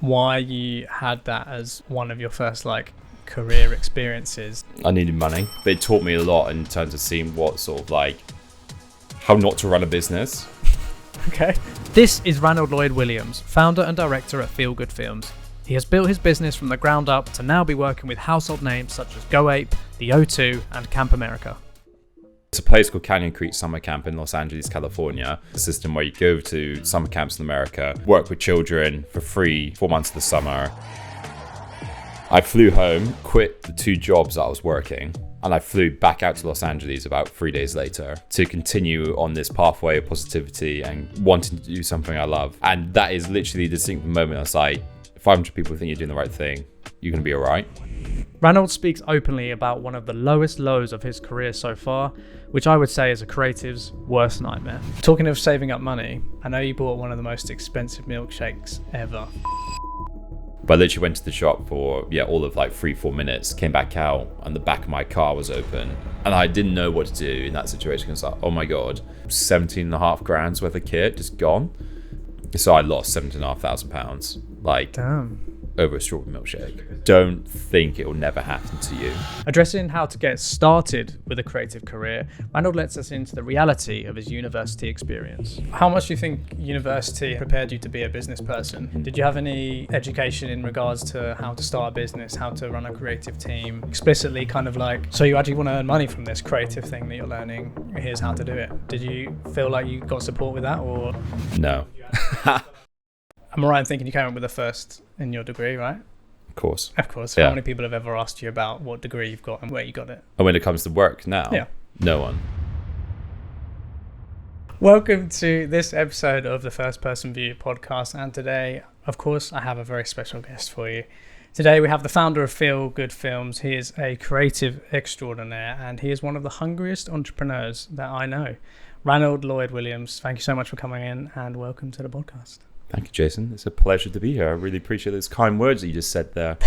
why you had that as one of your first like career experiences. I needed money, but it taught me a lot in terms of seeing what sort of like how not to run a business. Okay. This is Ranald Lloyd-Williams, founder and director at Feel Good Films. He has built his business from the ground up to now be working with household names such as Go Ape, The O2 and Camp America. It's a place called Canyon Creek Summer Camp in Los Angeles, California. A system where you go to summer camps in America, work with children for free 4 months of the summer. I flew home, quit the 2 jobs that I was working, and I flew back out to Los Angeles about 3 days later to continue on this pathway of positivity and wanting to do something I love. And that is literally the distinct moment I was like, 500 people think you're doing the right thing, you're going to be all right. Ranald speaks openly about one of the lowest lows of his career so far, which I would say is a creative's worst nightmare. Talking of saving up money, I know you bought one of the most expensive milkshakes ever. But I literally went to the shop for all of like 3-4 minutes, came back out and the back of my car was open. And I didn't know what to do in that situation. I was like, oh my God, 17.5 grand's worth of kit just gone. So I lost £17,500, like over a strawberry milkshake. Don't think it will never happen to you. Addressing how to get started with a creative career, Ranald lets us into the reality of his university experience. How much do you think university prepared you to be a business person? Did you have any education in regards to how to start a business, how to run a creative team? Explicitly kind of like, so you actually want to earn money from this creative thing that you're learning, here's how to do it. Did you feel like you got support with that or? No. I'm right in thinking you came up with a first in your degree, right? Of course. Of course. Yeah. How many people have ever asked you about what degree you've got and where you got it? And when it comes to work now, no one. Welcome to this episode of the First Person View podcast. And today, of course, I have a very special guest for you. Today, we have the founder of Feel Good Films. He is a creative extraordinaire and he is one of the hungriest entrepreneurs that I know. Ranald Lloyd-Williams, thank you so much for coming in and welcome to the podcast. Thank you, Jason. It's a pleasure to be here. I really appreciate those kind words that you just said there.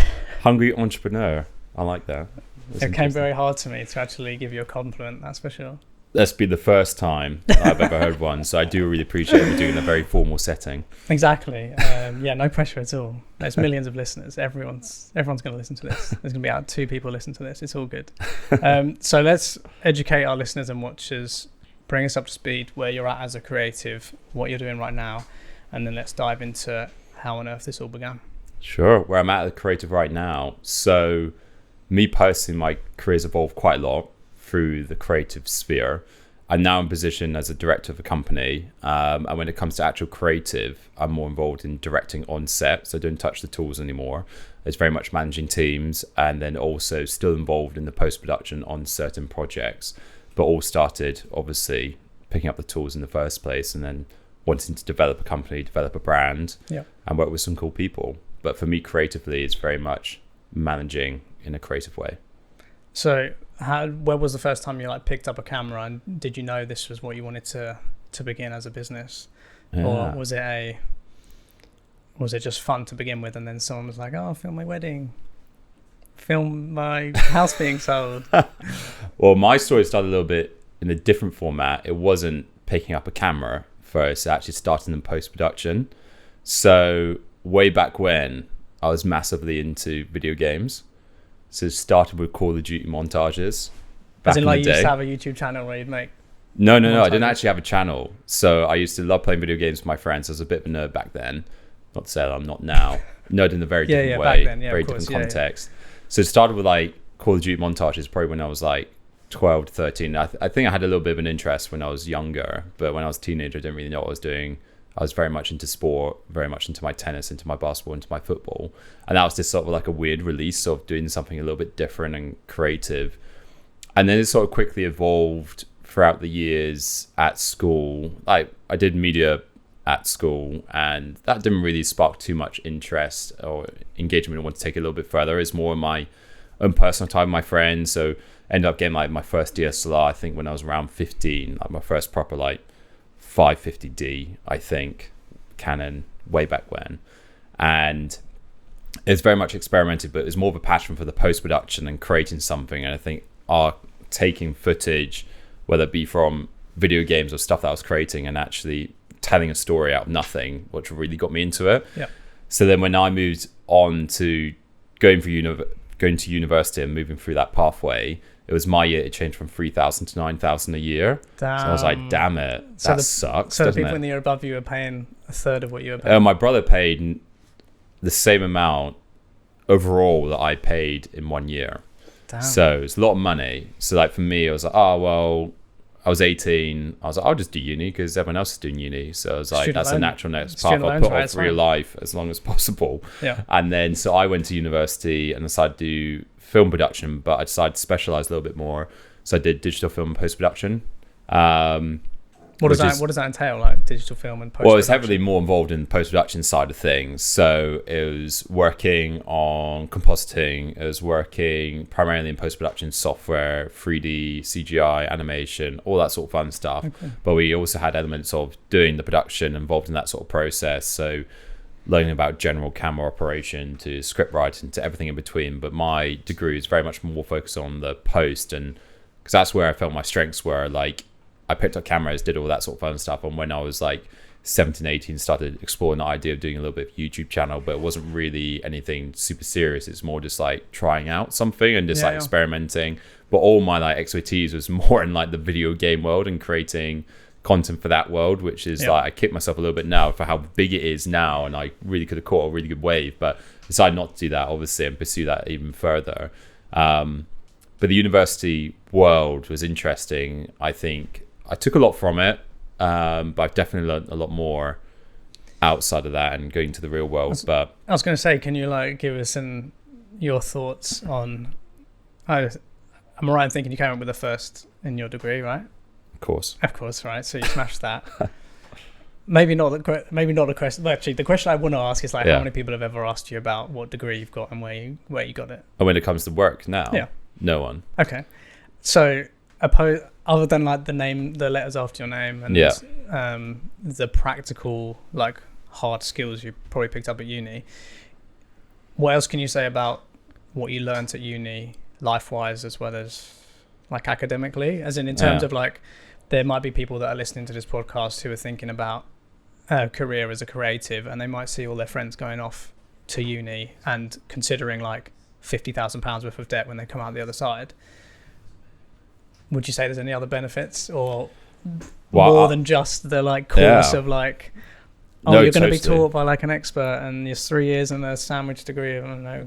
Hungry entrepreneur. I like that. It came very hard to me to actually give you a compliment, that's for sure. That's been the first time I've ever heard one, so I do really appreciate you doing a very formal setting. Exactly. No pressure at all. There's millions of listeners. Everyone's going to listen to this. There's going to be about 2 people listen to this. It's all good. So let's educate our listeners and watchers. Bring us up to speed where you're at as a creative, what you're doing right now, and then let's dive into how on earth this all began. Sure, where I'm at as a creative right now. So me personally, my career's evolved quite a lot through the creative sphere. I'm now in position as a director of a company. And when it comes to actual creative, I'm more involved in directing on set. So I don't touch the tools anymore. It's very much managing teams and then also still involved in the post-production on certain projects. But all started, obviously, picking up the tools in the first place and then wanting to develop a company, develop a brand, and work with some cool people. But for me, creatively, it's very much managing in a creative way. So where was the first time you picked up a camera and did you know this was what you wanted to begin as a business? Yeah. Or was it just fun to begin with and then someone was like, oh, film my wedding, film my house being sold? Well, my story started a little bit in a different format. It wasn't picking up a camera first, it actually started in post-production. So way back when, I was massively into video games. So it started with Call of Duty montages. As in, you used to have a YouTube channel where you'd make... No, I didn't actually have a channel. So I used to love playing video games with my friends. I was a bit of a nerd back then. Not to say that I'm not now. Nerd in a very different way, back then, very different context. So it started with Call of Duty montages probably when I was 12 to 13. I think I had a little bit of an interest when I was younger, but when I was a teenager, I didn't really know what I was doing. I was very much into sport, very much into my tennis, into my basketball, into my football. And that was just sort of a weird release of doing something a little bit different and creative. And then it sort of quickly evolved throughout the years at school. I did media at school and that didn't really spark too much interest or engagement. I want to take it a little bit further. It's more my own personal time with my friends. So ended up getting my first DSLR, I think when I was around 15, my first proper 550D, I think, Canon, way back when. And it's very much experimented, but it's more of a passion for the post-production and creating something. And I think taking footage, whether it be from video games or stuff that I was creating and actually telling a story out of nothing, which really got me into it. Yeah. So then when I moved on to going to university and moving through that pathway, it was my year. It changed from 3,000 to 9,000 a year. Damn. So I was like, damn it, that sucks. So the doesn't people it? in the year above you were paying a third of what you were paying. My brother paid the same amount overall that I paid in 1 year. Damn. So it's a lot of money. So like for me, I was like, oh well, I was 18. I was like, I'll just do uni because everyone else is doing uni. So I was like, Student that's loan. a natural next path. Student I'll loans, put right, off real life as long as possible. Yeah. And then so I went to university and decided to do film production, but I decided to specialize a little bit more. So I did digital film and post-production. What does that entail, like digital film and post-production? Well, it's heavily more involved in the post-production side of things. So it was working on compositing. It was working primarily in post-production software, 3D, CGI, animation, all that sort of fun stuff. Okay. But we also had elements of doing the production involved in that sort of process. So learning about general camera operation to script writing to everything in between. But my degree is very much more focused on the post, and because that's where I felt my strengths were. Like I picked up cameras, did all that sort of fun stuff, and when I was like 17, 18, started exploring the idea of doing a little bit of YouTube channel, but it wasn't really anything super serious. It's more just like trying out something and just experimenting. But all my like expertise was more in like the video game world and creating content for that world, which is like I kick myself a little bit now for how big it is now, and I really could have caught a really good wave, but decided not to do that obviously and pursue that even further. But the university world was interesting. I think I took a lot from it, but I've definitely learned a lot more outside of that and going to the real world. But I was going to say, can you like give us your thoughts on? I'm right in thinking you came up with the first in your degree, right? Of course, right? So you smashed that. Maybe not the question. Well, actually, the question I want to ask is like, how many people have ever asked you about what degree you've got and where you got it? And when it comes to work now, no one. Okay, so other than like the letters after your name, and the practical like hard skills you probably picked up at uni, what else can you say about what you learned at uni, life-wise as well as like academically? As in terms of like, there might be people that are listening to this podcast who are thinking about a career as a creative, and they might see all their friends going off to uni and considering like £50,000 worth of debt when they come out the other side. Would you say there's any other benefits or more than just the like course of like, you're going to be taught by like an expert and it's 3 years and a sandwich degree?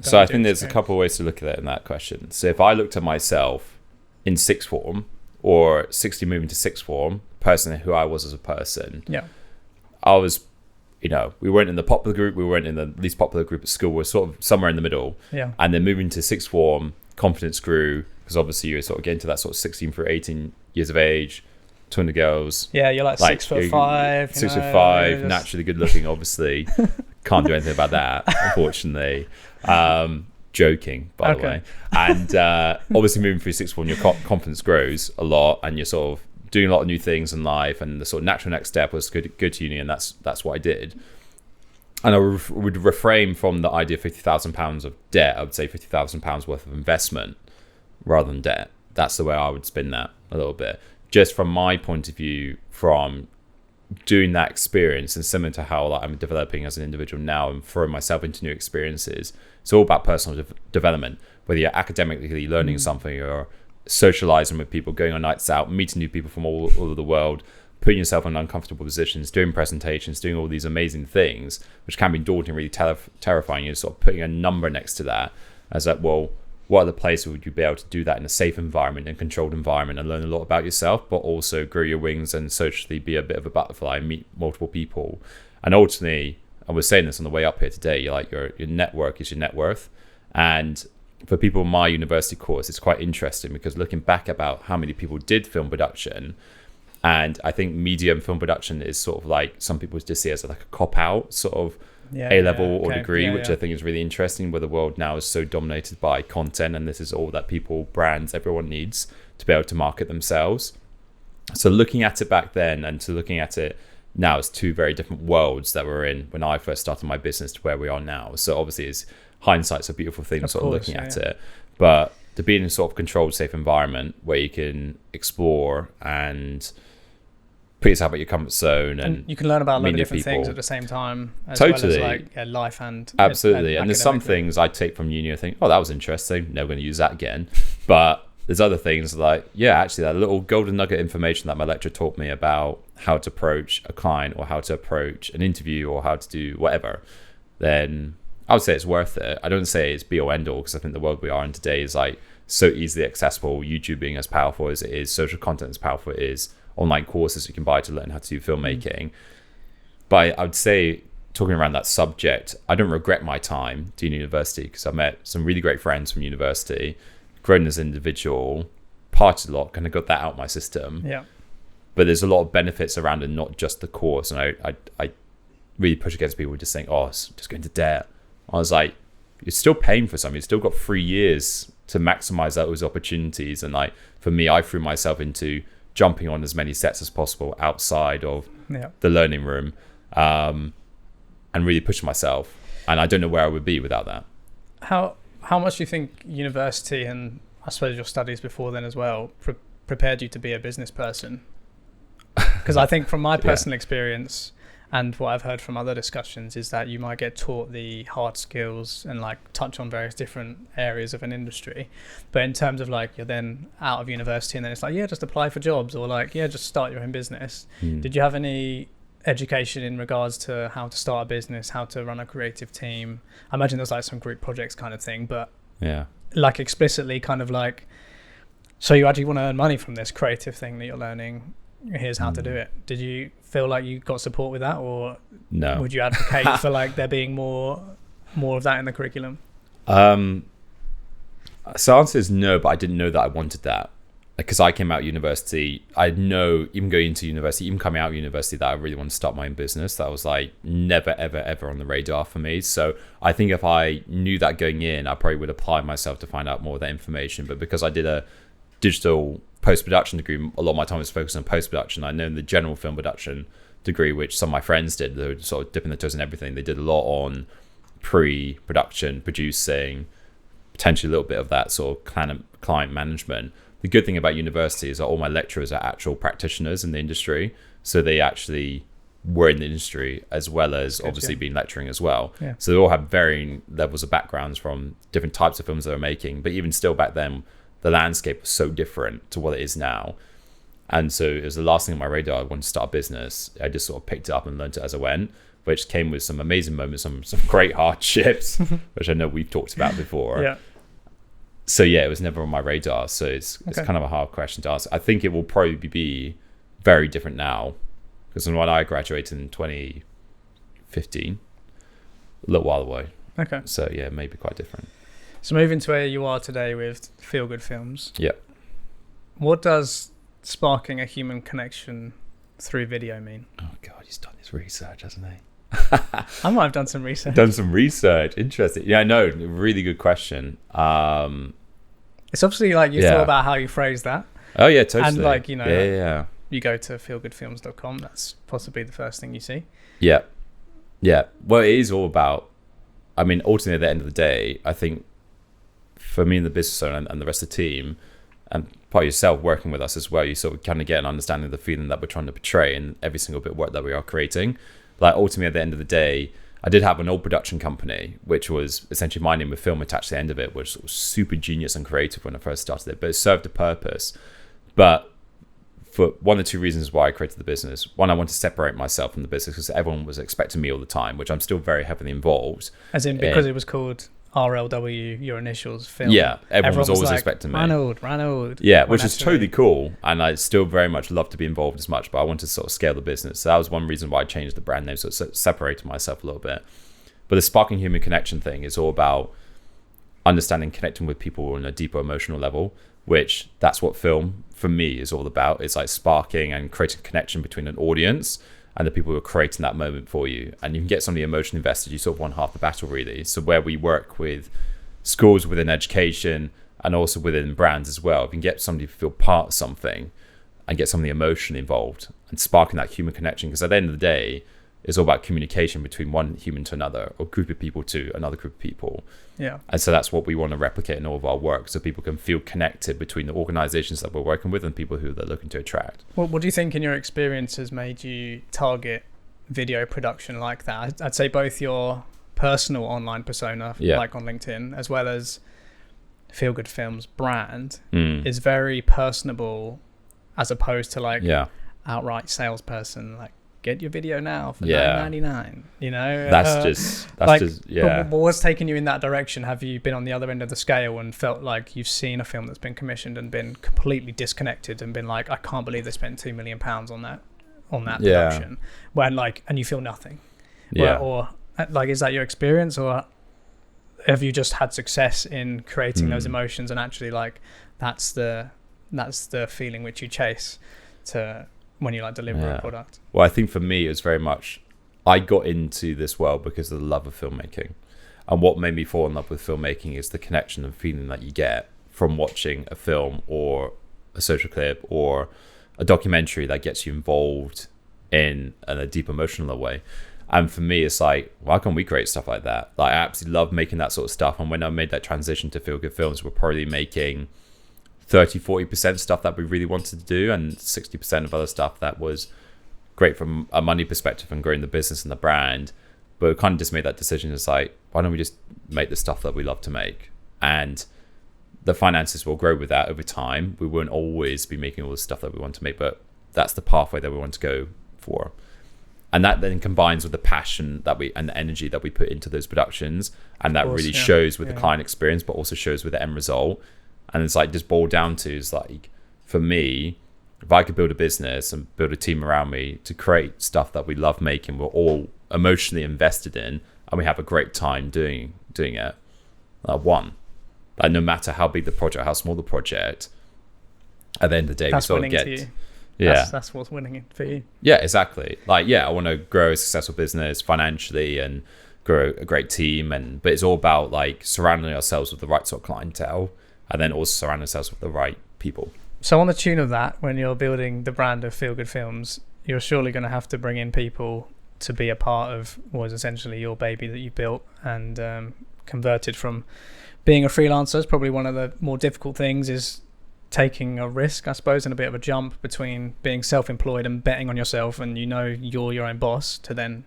So I think there's a couple of ways to look at it in that question. So if I looked at myself in sixth form or 60 moving to sixth form, person who I was as a person, I was, we weren't in the popular group, we weren't in the least popular group at school, we're sort of somewhere in the middle. And then moving to sixth form, confidence grew, because obviously you're sort of getting to that sort of 16 through 18 years of age, 200 girls. Yeah, you're like 6'5". 6'5", naturally good looking, obviously. Can't do anything about that, unfortunately. Joking, by the way. And obviously moving through sixth form, your confidence grows a lot, and you're sort of doing a lot of new things in life, and the sort of natural next step was go to uni, and that's what I did. And I would refrain from the idea of £50,000 of debt. I would say £50,000 worth of investment rather than debt. That's the way I would spin that a little bit. Just from my point of view, from doing that experience, and similar to how like, I'm developing as an individual now and throwing myself into new experiences, it's all about personal development, whether you're academically learning something or socializing with people, going on nights out, meeting new people from all over the world, putting yourself in uncomfortable positions, doing presentations, doing all these amazing things, which can be daunting, really terrifying. You're sort of putting a number next to that as like, well, what other places would you be able to do that in a safe environment and controlled environment and learn a lot about yourself, but also grow your wings and socially be a bit of a butterfly and meet multiple people. And ultimately, I was saying this on the way up here today, you're like your network is your net worth. And for people in my university course, it's quite interesting because looking back about how many people did film production, and I think media and film production is sort of like, some people just see it as like a cop-out sort of A-level or degree, which I think is really interesting, where the world now is so dominated by content, and this is all that people, brands, everyone needs to be able to market themselves. So looking at it back then and to looking at it now, it's two very different worlds that we're in when I first started my business to where we are now. So obviously hindsight's a beautiful thing, sort of looking at it, but to be in a sort of controlled, safe environment where you can explore and put yourself out your comfort zone, And you can learn about a lot meet of new different things people. at the same time, as Totally. well as like life and Absolutely. And there's some academically. things I take from uni and think, oh, that was interesting. Never going to use that again. But there's other things like, yeah, actually that little golden nugget information that my lecturer taught me about how to approach a client or how to approach an interview or how to do whatever, then I would say it's worth it. I don't say it's be or end all, because I think the world we are in today is like so easily accessible. YouTube being as powerful as it is, social content as powerful as it is, online courses you can buy to learn how to do filmmaking. But I would say, talking around that subject, I don't regret my time doing university, because I met some really great friends from university, grown as an individual, partied a lot, kind of got that out my system. Yeah. But there's a lot of benefits around it, not just the course. And I really push against people who just think, oh, it's just going to debt. I was like, you're still paying for something. You've still got 3 years to maximize those opportunities. And like, for me, I threw myself into jumping on as many sets as possible outside of the learning room, and really pushing myself. And I don't know where I would be without that. How much do you think university, and I suppose your studies before then as well, prepared you to be a business person? Because I think from my personal experience and what I've heard from other discussions is that you might get taught the hard skills and like touch on various different areas of an industry, but in terms of like you're then out of university and then it's like, yeah, just apply for jobs, or like, yeah, just start your own business. Did you have any education in regards to how to start a business, how to run a creative team? I imagine there's like some group projects kind of thing, but like explicitly kind of like, so you actually want to earn money from this creative thing that you're learning, here's how to do it. Did you feel like you got support with that, or No. would you advocate for like there being more of that in the curriculum? So the answer is no, but I didn't know that I wanted that. Because I came out of university, I know even going into university, even coming out of university, that I really want to start my own business. That was like never, ever, ever on the radar for me. So I think if I knew that going in, I probably would apply myself to find out more of that information. But because I did a digital post-production degree, a lot of my time was focused on post-production. I know in the general film production degree, which some of my friends did, they were sort of dipping their toes in everything. They did a lot on pre-production, producing, potentially a little bit of that sort of client management. The good thing about university is that all my lecturers are actual practitioners in the industry. So they actually were in the industry as well as obviously been lecturing as well. Yeah. So they all have varying levels of backgrounds from different types of films they were making. But even still back then, the landscape was so different to what it is now. And so it was the last thing on my radar. I wanted to start a business. I just sort of picked it up and learned it as I went, which came with some amazing moments, some great hardships, which I know we've talked about before. Yeah. So yeah, it was never on my radar. So it's kind of a hard question to answer. I think it will probably be very different now, because when I graduated in 2015, a little while away. Okay. So yeah, maybe quite different. So moving to where you are today with Feel Good Films. Yeah. What does sparking a human connection through video mean? Oh God, he's done his research, hasn't he? I might have done some research. Done some research. Interesting. Yeah, I know. Really good question. It's obviously like you thought about how you phrase that. Oh yeah, totally. And like, you know, yeah. you go to feelgoodfilms.com, that's possibly the first thing you see. Yeah. Well, it is all about, I mean, ultimately at the end of the day, I think for me and the business owner and the rest of the team, and part of yourself working with us as well, you sort of kind of get an understanding of the feeling that we're trying to portray in every single bit of work that we are creating. Like ultimately at the end of the day, I did have an old production company, which was essentially my name with film attached to the end of it, which was super genius and creative when I first started it, but it served a purpose. But for one or two reasons why I created the business. One, I wanted to separate myself from the business because everyone was expecting me all the time, which I'm still very heavily involved. As in, because it was called RLW, your initials, film. Yeah, everyone was always like, expecting me. Ranald. Yeah, which is totally cool. And I still very much love to be involved as much, but I want to sort of scale the business. So that was one reason why I changed the brand name, so it separated myself a little bit. But the sparking human connection thing is all about understanding, connecting with people on a deeper emotional level, which that's what film for me is all about. It's like sparking and creating connection between an audience and the people who are creating that moment for you. And you can get somebody emotionally invested, you sort of won half the battle really. So where we work with schools within education and also within brands as well, if you can get somebody to feel part of something and get somebody emotionally involved and sparking that human connection, because at the end of the day, It's all about communication between one human to another, or group of people to another group of people. Yeah. And so that's what we want to replicate in all of our work, so people can feel connected between the organizations that we're working with and people who they're looking to attract. Well, what do you think in your experience has made you target video production like that? I'd say both your personal online persona, like on LinkedIn, as well as Feel Good Films brand is very personable, as opposed to like outright salesperson, like get your video now for $9.99. You know, that's But what's taken you in that direction? Have you been on the other end of the scale and felt like you've seen a film that's been commissioned and been completely disconnected and been like, I can't believe they spent £2 million on that production, when like, and you feel nothing? Or like, is that your experience, or have you just had success in creating those emotions, and actually like that's the feeling which you chase to when you like deliver a product? Well, I think for me it was very much, I got into this world because of the love of filmmaking, and what made me fall in love with filmmaking is the connection and feeling that you get from watching a film or a social clip or a documentary that gets you involved in a deep emotional way. And for me, it's like, why can't we create stuff like that? Like, I absolutely love making that sort of stuff. And when I made that transition to Feel Good Films, we're probably making 30-40% stuff that we really wanted to do, and 60% of other stuff that was great from a money perspective and growing the business and the brand. But we kind of just made that decision. It's like, why don't we just make the stuff that we love to make? And the finances will grow with that over time. We won't always be making all the stuff that we want to make, but that's the pathway that we want to go for. And that then combines with the passion that and the energy that we put into those productions, and that really shows with the client experience, but also shows with the end result. And it's like, just boiled down to, is like, for me, if I could build a business and build a team around me to create stuff that we love making, we're all emotionally invested in, and we have a great time doing it, like, no matter how big the project, how small the project, at the end of the day, that's we sort of get. To you. That's what's winning for you. Yeah, exactly. Like, I want to grow a successful business financially and grow a great team, but it's all about like surrounding ourselves with the right sort of clientele, and then also surrounding ourselves with the right people. So on the tune of that, when you're building the brand of Feel Good Films, you're surely going to have to bring in people to be a part of what was essentially your baby that you built and converted from being a freelancer. Is probably one of the more difficult things, is taking a risk, I suppose, and a bit of a jump between being self-employed and betting on yourself, and you're your own boss, to then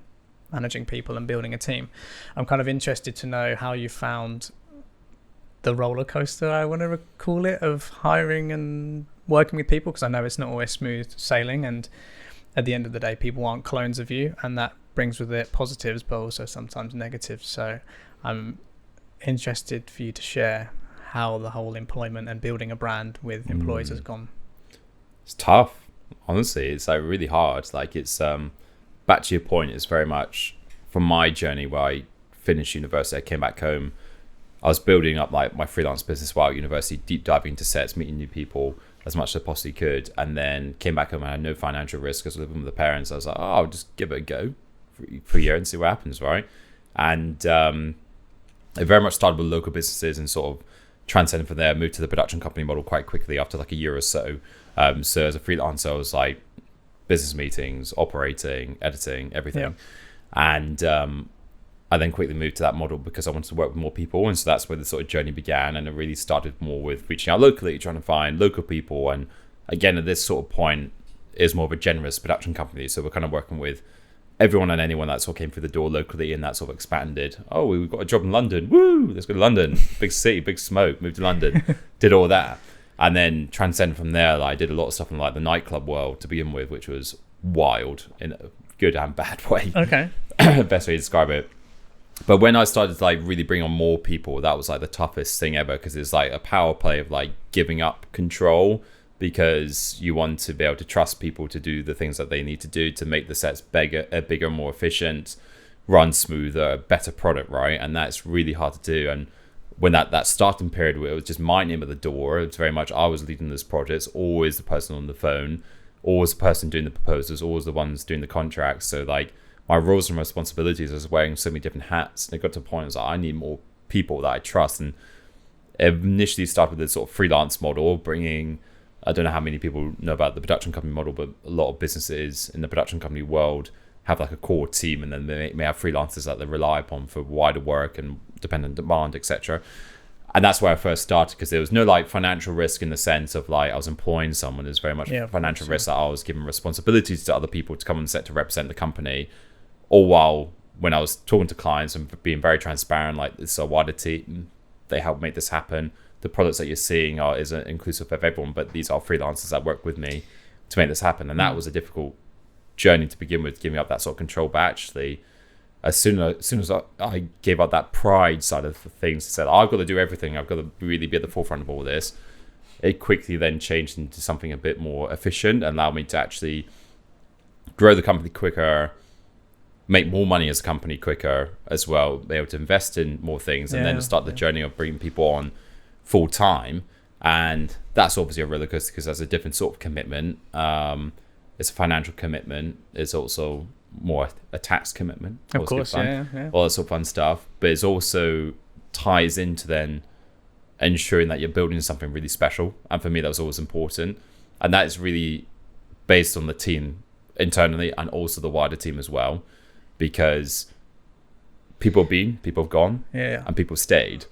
managing people and building a team. I'm kind of interested to know how you found the roller coaster, I want to call it, of hiring and working with people, because I know it's not always smooth sailing, and at the end of the day, people aren't clones of you, and that brings with it positives but also sometimes negatives. So I'm interested for you to share how the whole employment and building a brand with employees has gone. It's tough, honestly. It's like really hard. Like, it's back to your point, it's very much from my journey where I finished university, I came back home, I was building up like my freelance business while at university, deep diving into sets, meeting new people as much as I possibly could, and then came back home and I had no financial risk because I was living with the parents. I was like, I'll just give it a go for a year and see what happens, right? And it very much started with local businesses and sort of transcended from there, moved to the production company model quite quickly after like a year or so. So as a freelancer, I was like business meetings, operating, editing, everything. And I then quickly moved to that model because I wanted to work with more people. And so that's where the sort of journey began. And it really started more with reaching out locally, trying to find local people. And again, at this sort of point, is more of a generous production company. So we're kind of working with everyone and anyone that sort of came through the door locally, and that sort of expanded. Oh, we've got a job in London. Woo! Let's go to London. Big city, big smoke. Moved to London. Did all that. And then transcend from there. Like, I did a lot of stuff in like the nightclub world to begin with, which was wild in a good and bad way. Okay. Best way to describe it. But when I started to like really bring on more people, that was like the toughest thing ever, because it's like a power play of like giving up control, because you want to be able to trust people to do the things that they need to do to make the sets bigger, more efficient, run smoother, better product, right? And that's really hard to do. And when that starting period where it was just my name at the door, it's very much I was leading those projects, always the person on the phone, always the person doing the proposals, always the ones doing the contracts. So like my roles and responsibilities, I was wearing so many different hats, and it got to a point I was like, I need more people that I trust. And it initially started with this sort of freelance model, bringing, I don't know how many people know about the production company model, but a lot of businesses in the production company world have like a core team, and then they may have freelancers that they rely upon for wider work and dependent demand, etc. And that's where I first started, because there was no like financial risk in the sense of like I was employing someone. There's very much financial risk that I was giving responsibilities to other people to come on set to represent the company, all while when I was talking to clients and being very transparent, like it's a wider team, they help make this happen. The products that you're seeing isn't inclusive of everyone, but these are freelancers that work with me to make this happen. And that was a difficult journey to begin with, giving up that sort of control. But actually, as soon as I gave up that pride side of things, said I've got to do everything, I've got to really be at the forefront of all this, it quickly then changed into something a bit more efficient and allowed me to actually grow the company quicker, make more money as a company quicker as well, be able to invest in more things, and then start the journey of bringing people on full time. And that's obviously a roller coaster, because that's a different sort of commitment. It's a financial commitment. It's also more a tax commitment. Of course, all that sort of fun stuff. But it also ties into then ensuring that you're building something really special. And for me, that was always important. And that is really based on the team internally and also the wider team as well, because people have been, people have gone, and people stayed.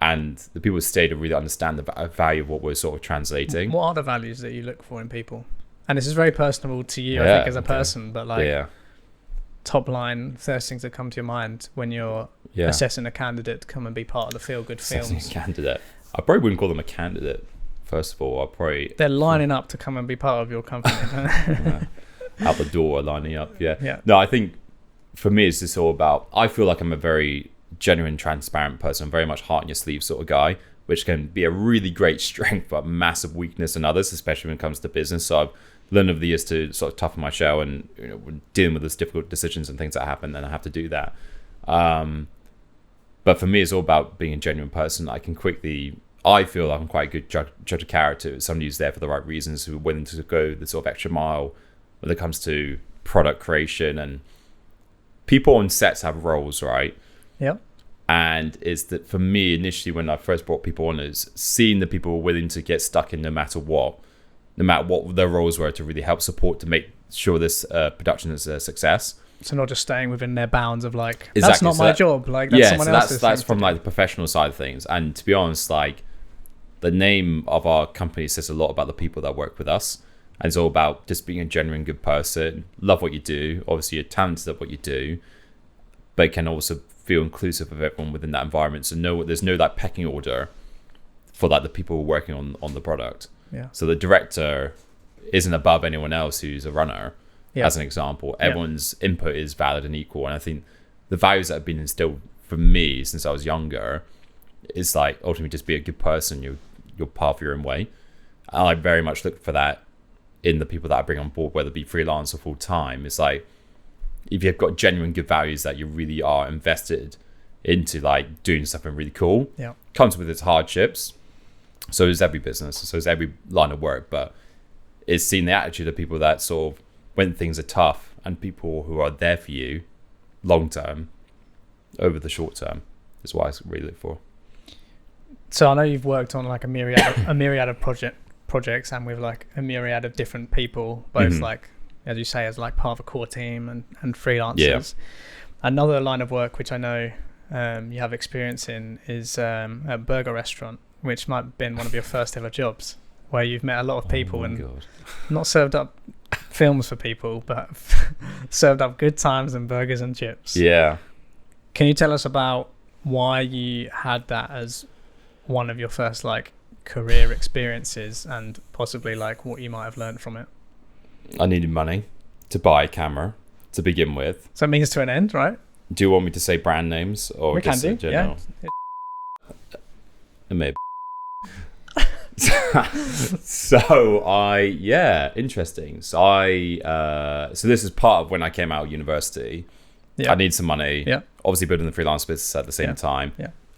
And the people who stayed really understand the value of what we're sort of translating. What are the values that you look for in people? And this is very personable to you, I think, as a person, but like top line, first things that come to your mind when you're assessing a candidate to come and be part of the Feel Good Films. Assessing a candidate. I probably wouldn't call them a candidate, first of all. They're lining up to come and be part of your company. Out the door, lining up, No, I think for me, it's just all about, I feel like I'm a very genuine, transparent person, very much heart in your sleeve sort of guy, which can be a really great strength but massive weakness in others, especially when it comes to business. So I've learned over the years to sort of toughen my shell, and when dealing with those difficult decisions and things that happen, then I have to do that. But for me, it's all about being a genuine person. I feel like I'm quite a good judge of character, somebody who's there for the right reasons, who are willing to go the sort of extra mile when it comes to product creation. And people on sets have roles, right? Yep. And it's that for me, initially, when I first brought people on, is seeing the people who were willing to get stuck in no matter what their roles were, to really help support to make sure this production is a success. So not just staying within their bounds of like, that's not my job. Like that's someone else's. That's from like the professional side of things. And to be honest, like the name of our company says a lot about the people that work with us. And it's all about just being a genuine good person, love what you do. Obviously, you're talented at what you do, but can also feel inclusive of everyone within that environment. So there's no like pecking order for like the people who are working on the product. Yeah. So the director isn't above anyone else who's a runner, as an example. Everyone's input is valid and equal. And I think the values that have been instilled for me since I was younger is like ultimately just be a good person. You'll path your own way. And I very much look for that in the people that I bring on board, whether it be freelance or full time. It's like, if you've got genuine good values that you really are invested into like doing something really cool, comes with its hardships. So is every business, so is every line of work, but it's seeing the attitude of people that sort of, when things are tough, and people who are there for you long term over the short term is what I really look for. So I know you've worked on like a myriad of projects and with like a myriad of different people, both like, as you say, as like part of a core team and freelancers. Another line of work which I know you have experience in is a burger restaurant, which might have been one of your first ever jobs, where you've met a lot of people not served up films for people, but served up good times and burgers and chips. Yeah. Can you tell us about why you had that as one of your first like career experiences, and possibly like what you might have learned from it? I needed money to buy a camera to begin with. So it means to an end, right? Do you want me to say brand names or we just can do, general? Maybe. Interesting. So this is part of when I came out of university. I need some money. Obviously building the freelance business at the same time.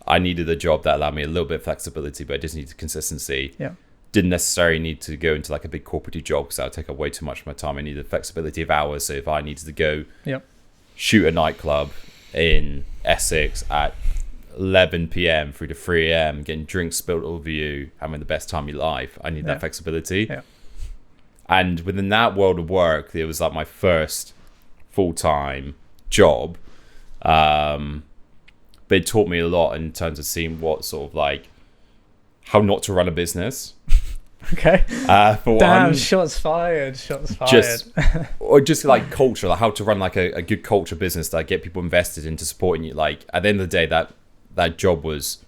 I needed a job that allowed me a little bit of flexibility, but I just needed consistency. Didn't necessarily need to go into like a big corporate job, because that would take up way too much of my time. I needed flexibility of hours. So if I needed to go shoot a nightclub in Essex at 11 p.m. through to 3 a.m, getting drinks spilled over you, having the best time of your life, I need that flexibility. And within that world of work, it was like my first full-time job. But it taught me a lot in terms of seeing what sort of like how not to run a business. Okay. For Damn, one, shots fired. just like culture, like how to run like a good culture business that get people invested into supporting you. Like at the end of the day, that job was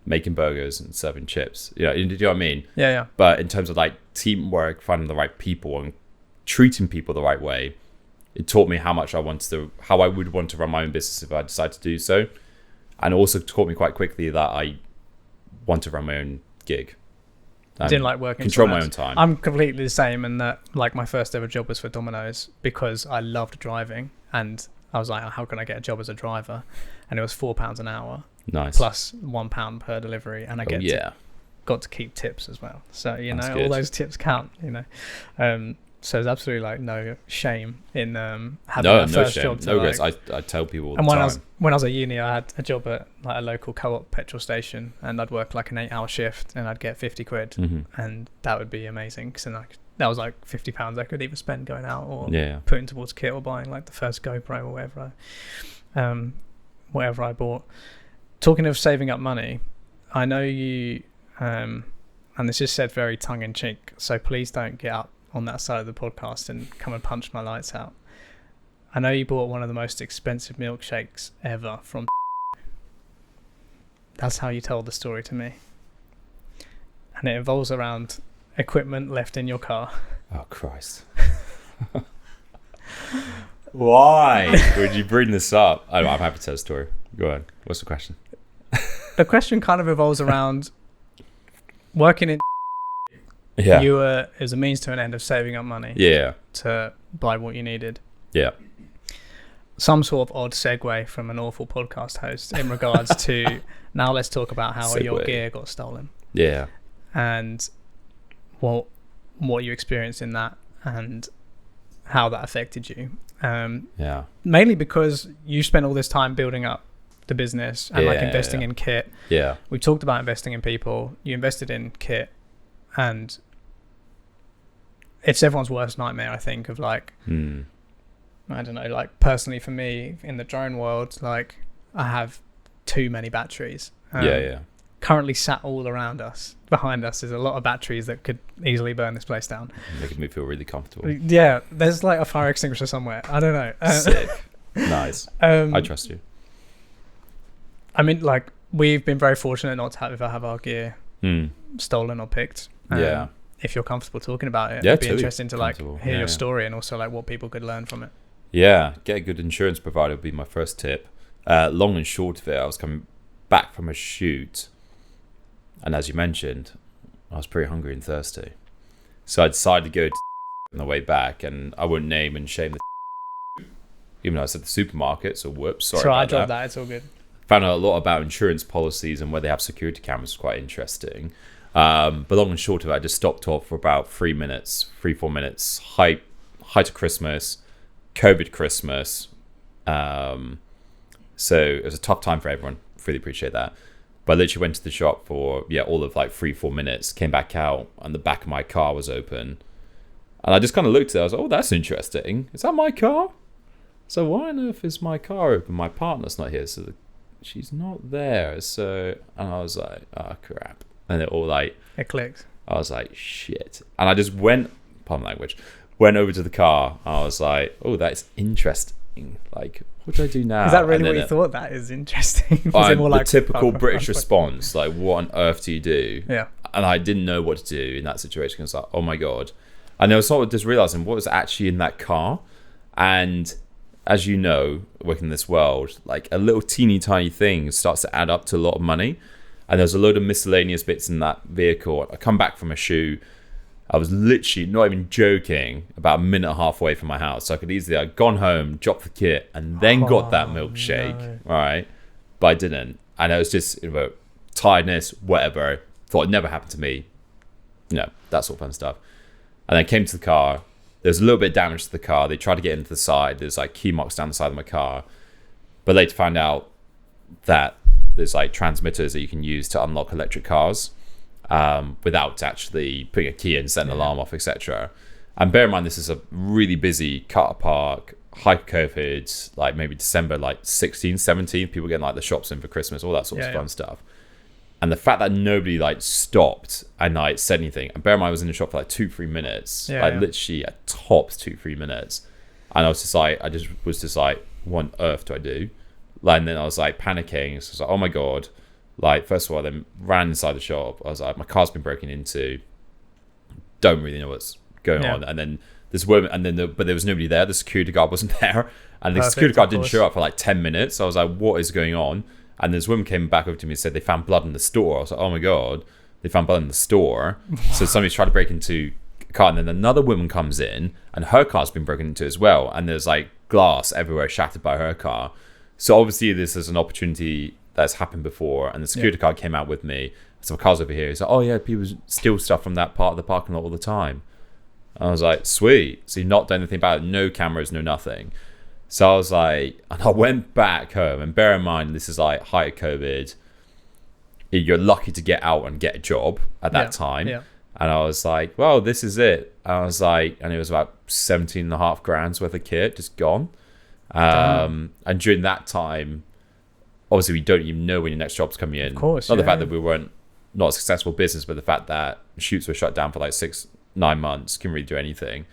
making burgers and serving chips. You know what I mean? Yeah. But in terms of like teamwork, finding the right people and treating people the right way, it taught me how I would want to run my own business if I decided to do so. And also taught me quite quickly that I want to run my own gig. Didn't like working. Control my own time. I'm completely the same in that, like, my first ever job was for Domino's because I loved driving, and I was like, how can I get a job as a driver? And it was £4 an hour. Nice. Plus £1 per delivery, and I got to keep tips as well. So That's all good. those tips count. So there's absolutely like no shame in having a first job. No regrets. I tell people all the time. When I was at uni, I had a job at like a local co-op petrol station, and I'd work like an 8-hour shift, and I'd get 50 quid, and that would be amazing because that was like £50 I could either spend going out or putting towards kit or buying like the first GoPro or whatever I bought. Talking of saving up money, I know you, and this is said very tongue-in-cheek, so please don't get up on that side of the podcast and come and punch my lights out. I know you bought one of the most expensive milkshakes ever from That's how you told the story to me. And it involves around equipment left in your car. Oh, Christ. Why would you bring this up? I'm happy to tell the story. Go ahead. What's the question? The question kind of revolves around working in... Yeah. You were as a means to an end of saving up money. Yeah. To buy what you needed. Yeah. Some sort of odd segue from an awful podcast host in regards to now let's talk about how your gear got stolen. Yeah. And what you experienced in that and how that affected you. Mainly because you spent all this time building up the business and investing in kit. Yeah. We talked about investing in people. You invested in kit, and it's everyone's worst nightmare, I think, of like, I don't know, like personally for me in the drone world, like I have too many batteries. Currently sat all around us, behind us, is a lot of batteries that could easily burn this place down. Making me feel really comfortable. Yeah, there's like a fire extinguisher somewhere. I don't know. Sick. Nice. I trust you. I mean, like, we've been very fortunate not to have our gear stolen or picked. If you're comfortable talking about it, it'd be interesting to like hear your story and also like what people could learn from it. Yeah, get a good insurance provider would be my first tip. Long and short of it, I was coming back from a shoot, and as you mentioned, I was pretty hungry and thirsty, so I decided to go on the way back, and I wouldn't name and shame even though I said the supermarket, so whoops, sorry about I dropped that. It's all good. Found out a lot about insurance policies and where they have security cameras. Was quite interesting. But long and short of it, I just stopped off for about 4 minutes, height of Christmas, COVID Christmas. So it was a tough time for everyone. Really appreciate that. But I literally went to the shop for, all of like 3-4 minutes, came back out, and the back of my car was open. And I just kind of looked at it. I was like, oh, that's interesting. Is that my car? So why on earth is my car open? My partner's not here, so she's not there. So, and I was like, oh, crap. And it clicked. I was like, shit. And I just went over to the car. I was like, oh, that's interesting. Like, what do I do now? Is that really what you thought? That is interesting. The typical British response, like, what on earth do you do? Yeah. And I didn't know what to do in that situation. I was like, oh my God. And I was sort of just realizing what was actually in that car. And as you know, working in this world, like a little teeny tiny thing starts to add up to a lot of money. And there's a load of miscellaneous bits in that vehicle. I come back from a shoot. I was literally, not even joking, about a minute and a half away from my house. So I could easily have gone home, dropped the kit, and then got that milkshake. No. Right? But I didn't. And it was just, tiredness, whatever. Thought it'd never happened to me. That sort of fun stuff. And then came to the car. There's a little bit of damage to the car. They tried to get into the side. There's like key marks down the side of my car. But later found out that there's like transmitters that you can use to unlock electric cars without actually putting a key in, setting an alarm off, etc. And bear in mind, this is a really busy car park, height of COVID, like maybe December, like 16th, 17th, people getting like the shops in for Christmas, all that sort of fun stuff. And the fact that nobody like stopped and like said anything, and bear in mind I was in the shop for like 2-3 minutes, literally at tops 2-3 minutes, and I was just like, what on earth do I do? Like, and then I was like panicking. So I was like, oh my god! Like, first of all, I then ran inside the shop. I was like, my car's been broken into. Don't really know what's going on. And then this woman, but there was nobody there. The security guard wasn't there, and the security guard didn't show up for like 10 minutes. So I was like, what is going on? And this woman came back over to me and said they found blood in the store. I was like, oh my god, they found blood in the store. So somebody's tried to break into a car, and then another woman comes in, and her car's been broken into as well. And there's like glass everywhere shattered by her car. So obviously this is an opportunity that's happened before. And the security guard came out with me. So my car's over here. He's like, oh yeah, people steal stuff from that part of the parking lot all the time. And I was like, sweet. So you've not done anything about it. No cameras, no nothing. So I was like, and I went back home, and bear in mind, this is like height of COVID. You're lucky to get out and get a job at that time. Yeah. And I was like, well, this is it. And I was like, and it was about 17.5 grand's worth of kit just gone. And during that time, obviously we don't even know when your next job's coming in. Of course. Not the fact that we weren't not a successful business, but the fact that shoots were shut down for like 6-9 months, couldn't really do anything.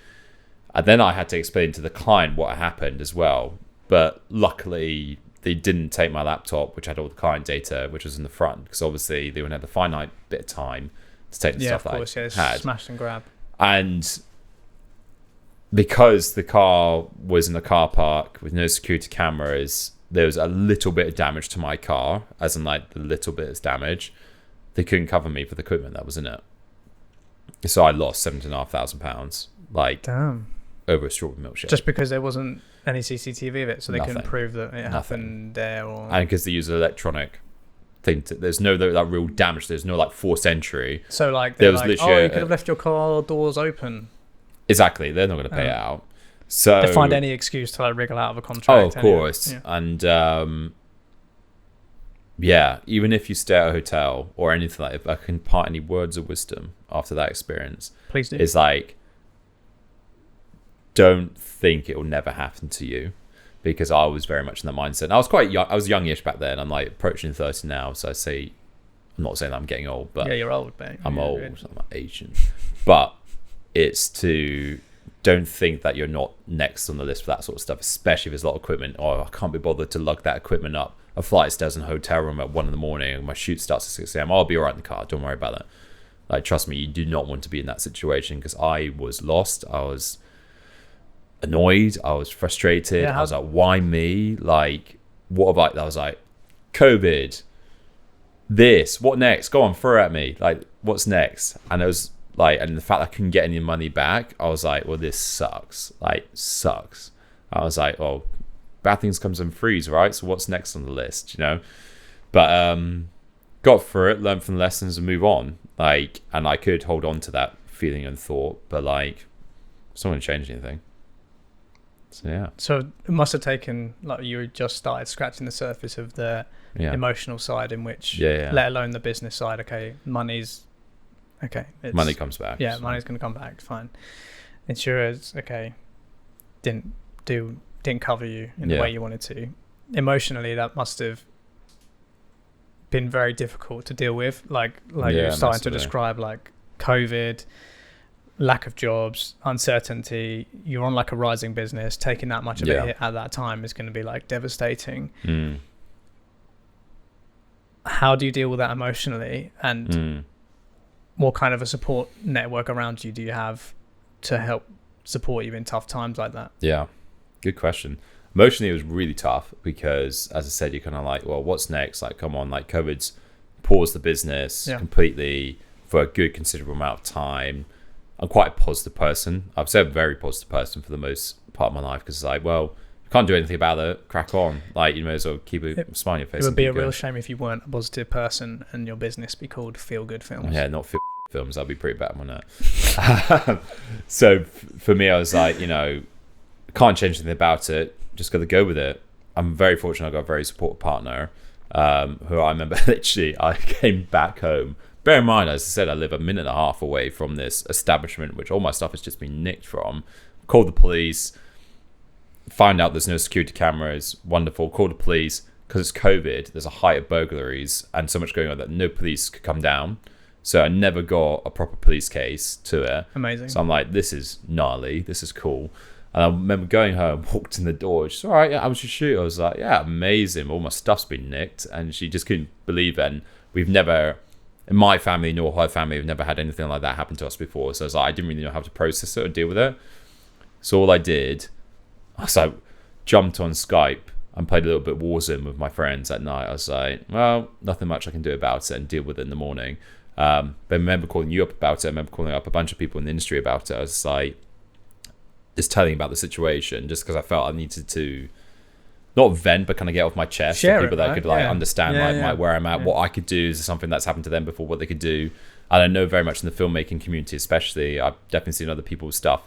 And then I had to explain to the client what happened as well. But luckily, they didn't take my laptop, which had all the client data, which was in the front, because obviously they would have a finite bit of time to take the stuff that I had. Smash and grab. And because the car was in the car park with no security cameras, there was a little bit of damage to my car, as in like the little bit of damage. They couldn't cover me for the equipment that was in it. So I lost £7,500, like, damn, over a strawberry milkshake. Just because there wasn't any CCTV of it, so they couldn't prove that it happened there, or and because they use an electronic thing. There's no that real damage. There's no like forced entry. So like there was like, you could have left your car doors open. Exactly, they're not going to pay it out. So they find any excuse to like wriggle out of a contract. Oh, of course, and even if you stay at a hotel or anything, like, if I can impart any words of wisdom after that experience, please do. It's like, don't think it will never happen to you, because I was very much in that mindset. And I was quite young. I was youngish back then. I'm like approaching 30 now, so I'm not saying that I'm getting old, but you're old, mate. I'm old. I'm Asian, but it's to don't think that you're not next on the list for that sort of stuff, especially if there's a lot of equipment. Oh, I can't be bothered to lug that equipment up a flight stays in a hotel room at 1 a.m. and my shoot starts at 6 a.m. I'll be all right in the car. Don't worry about that. Like, trust me, you do not want to be in that situation, because I was lost. I was annoyed. I was frustrated. I was like, why me? Like, what about, I was like, COVID, this, what next? Go on, throw it at me. Like, what's next? And it was like, and the fact I couldn't get any money back, I was like, well, this sucks. Like, sucks. I was like, well, bad things comes in threes, right? So what's next on the list, you know? But got through it, learned from the lessons, and move on. Like, and I could hold on to that feeling and thought, but like, it's not going to change anything. So yeah. So it must have taken, like, you had just started scratching the surface of the emotional side, in which, let alone the business side. Okay, money's okay. Money comes back. Yeah, so money's going to come back. Fine. Insurers, okay, didn't cover you in the way you wanted to. Emotionally, that must have been very difficult to deal with. Like you're starting to describe, like COVID, lack of jobs, uncertainty. You're on like a rising business. Taking that much of a hit at that time is going to be like devastating. How do you deal with that emotionally? And what kind of a support network around you do you have to help support you in tough times like that? Yeah. Good question. Emotionally, it was really tough because, as I said, you're kind of like, well, what's next? Like, come on, like, COVID's paused the business completely for a good considerable amount of time. I'm quite a positive person. I've said a very positive person for the most part of my life, because it's like, well, you can't do anything about it. Crack on. Like, you may as well keep a smile on your face. It would be a real shame if you weren't a positive person and your business be called Feel Good Films. Yeah, not Feel Good Films. That'd be pretty bad on that. So for me, I was like, can't change anything about it. Just got to go with it. I'm very fortunate. I got a very supportive partner who I remember literally I came back home. Bear in mind, as I said, I live 1.5 minutes away from this establishment, which all my stuff has just been nicked from. Called the police. Find out there's no security cameras. Wonderful. Call the police. Because it's COVID, there's a height of burglaries and so much going on that no police could come down. So I never got a proper police case to it. Amazing. So I'm like, this is gnarly. This is cool. And I remember going home, walked in the door. She's all right. Yeah, how was your shoot? I was like, yeah, amazing. All my stuff's been nicked. And she just couldn't believe it. And we've never, in my family nor her family, we've never had anything like that happen to us before. So I was like, I didn't really know how to process it or deal with it. So all I did, I was like, jumped on Skype and played a little bit Warzone with my friends at night. I was like, well, nothing much I can do about it and deal with it in the morning. But I remember calling you up about it. I remember calling up a bunch of people in the industry about it. I was like, just telling about the situation, just because I felt I needed to not vent, but kind of get off my chest. Share so people it, that right? could understand my where I'm at, what I could do. Is there something that's happened to them before, what they could do? And I know very much in the filmmaking community, especially, I've definitely seen other people's stuff.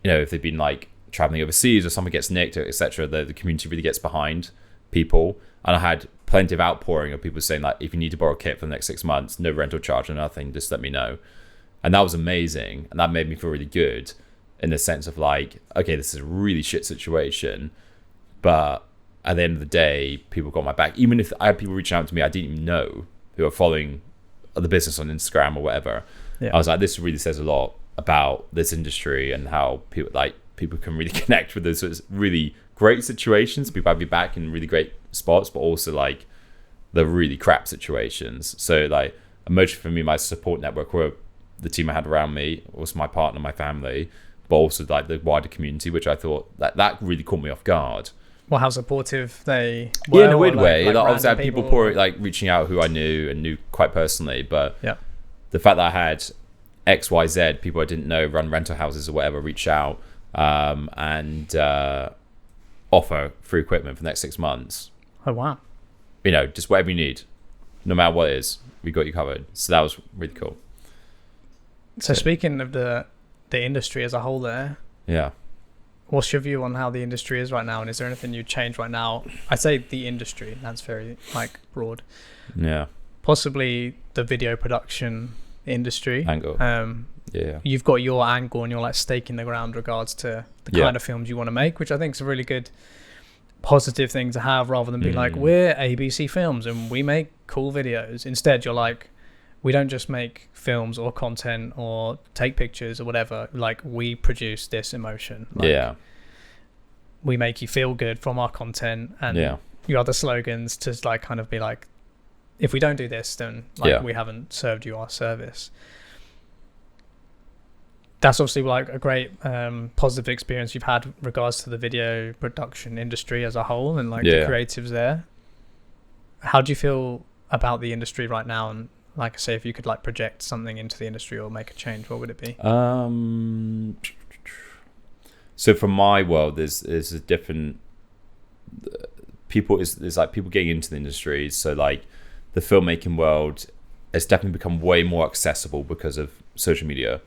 You know, if they've been like traveling overseas or something gets nicked, etc., the community really gets behind people. And I had plenty of outpouring of people saying like, if you need to borrow a kit for the next 6 months, no rental charge or nothing, just let me know. And that was amazing, and that made me feel really good in the sense of like, okay, this is a really shit situation, but at the end of the day, people got my back. Even if I had people reaching out to me I didn't even know, who are following the business on Instagram or whatever, I was like, this really says a lot about this industry and how people can really connect with those sorts of really great situations. People have you back in really great spots, but also like the really crap situations. So like, emotionally for me, my support network were the team I had around me, was my partner, my family, but also like the wider community, which I thought that really caught me off guard. Well, how supportive they were. Yeah, in a weird way. Like obviously I had people or... reaching out who I knew and knew quite personally, but yeah, the fact that I had XYZ people I didn't know run rental houses or whatever reach out and offer free equipment for the next 6 months. Oh wow. You know, just whatever you need, no matter what it is, we got you covered. So that was really cool. So speaking of the industry as a whole there, yeah, what's your view on how the industry is right now, and is there anything you'd change right now? I say the industry, that's very like broad. Yeah, possibly the video production industry angle. You've got your angle and your like stake in the ground regards to the kind of films you want to make, which I think is a really good positive thing to have, rather than be like, we're ABC Films and we make cool videos. Instead you're like, we don't just make films or content or take pictures or whatever, like we produce this emotion. Like, we make you feel good from our content, and your other slogans to like kind of be like, if we don't do this, then like we haven't served you our service. That's obviously like a great positive experience you've had regards to the video production industry as a whole and like the creatives there. How do you feel about the industry right now? And like I say, if you could like project something into the industry or make a change, what would it be? So from my world, there's a different people. There's like people getting into the industry. So like the filmmaking world has definitely become way more accessible because of social media.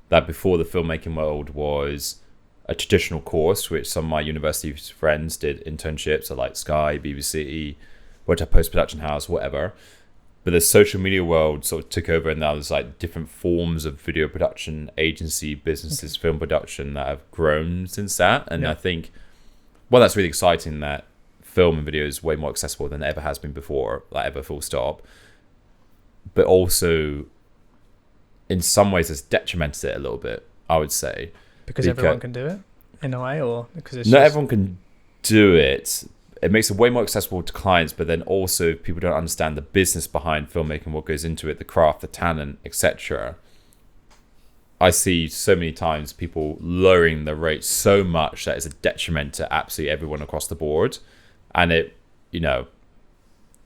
That before the filmmaking world was a traditional course, which some of my university friends did internships at like Sky, BBC, worked at post-production house, whatever. But the social media world sort of took over, and now there's like different forms of video production, agency, businesses, film production that have grown since that. And I think, well, that's really exciting that film and video is way more accessible than it ever has been before, like ever, full stop. But also, in some ways, it's detrimented it a little bit, I would say. Because everyone can do it in a way, or because it's not everyone can do it. It makes it way more accessible to clients, but then also people don't understand the business behind filmmaking, what goes into it, the craft, the talent, etc. I see so many times people lowering the rates so much that it's a detriment to absolutely everyone across the board. And it, you know,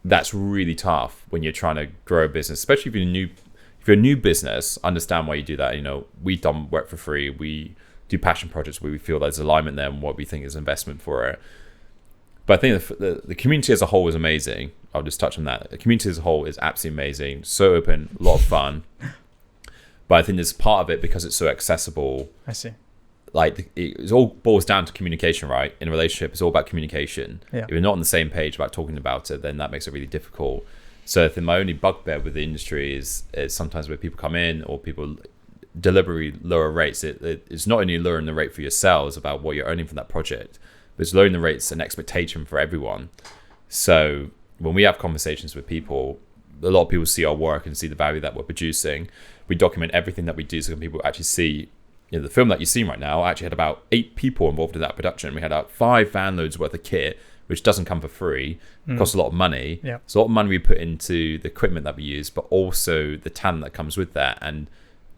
that's really tough when you're trying to grow a business, especially if you're a new business. Understand why you do that. You know, we've done work for free. We do passion projects where we feel there's alignment there and what we think is investment for it. But I think the community as a whole is amazing. I'll just touch on that. The community as a whole is absolutely amazing. So open, a lot of fun. But I think there's part of it because it's so accessible. I see. Like it all boils down to communication, right? In a relationship, it's all about communication. Yeah. If you're not on the same page about talking about it, then that makes it really difficult. So I think my only bugbear with the industry is sometimes where people come in or people deliberately lower rates, it's not only lowering the rate for yourselves about what you're earning from that project, but it's lowering the rates and expectation for everyone. So when we have conversations with people, a lot of people see our work and see the value that we're producing. We document everything that we do so people actually see, the film that you've seen right now actually had about 8 people involved in that production. We had about 5 van loads worth of kit, which doesn't come for free. It costs a lot of money. Yeah. It's a lot of money we put into the equipment that we use, but also the talent that comes with that. And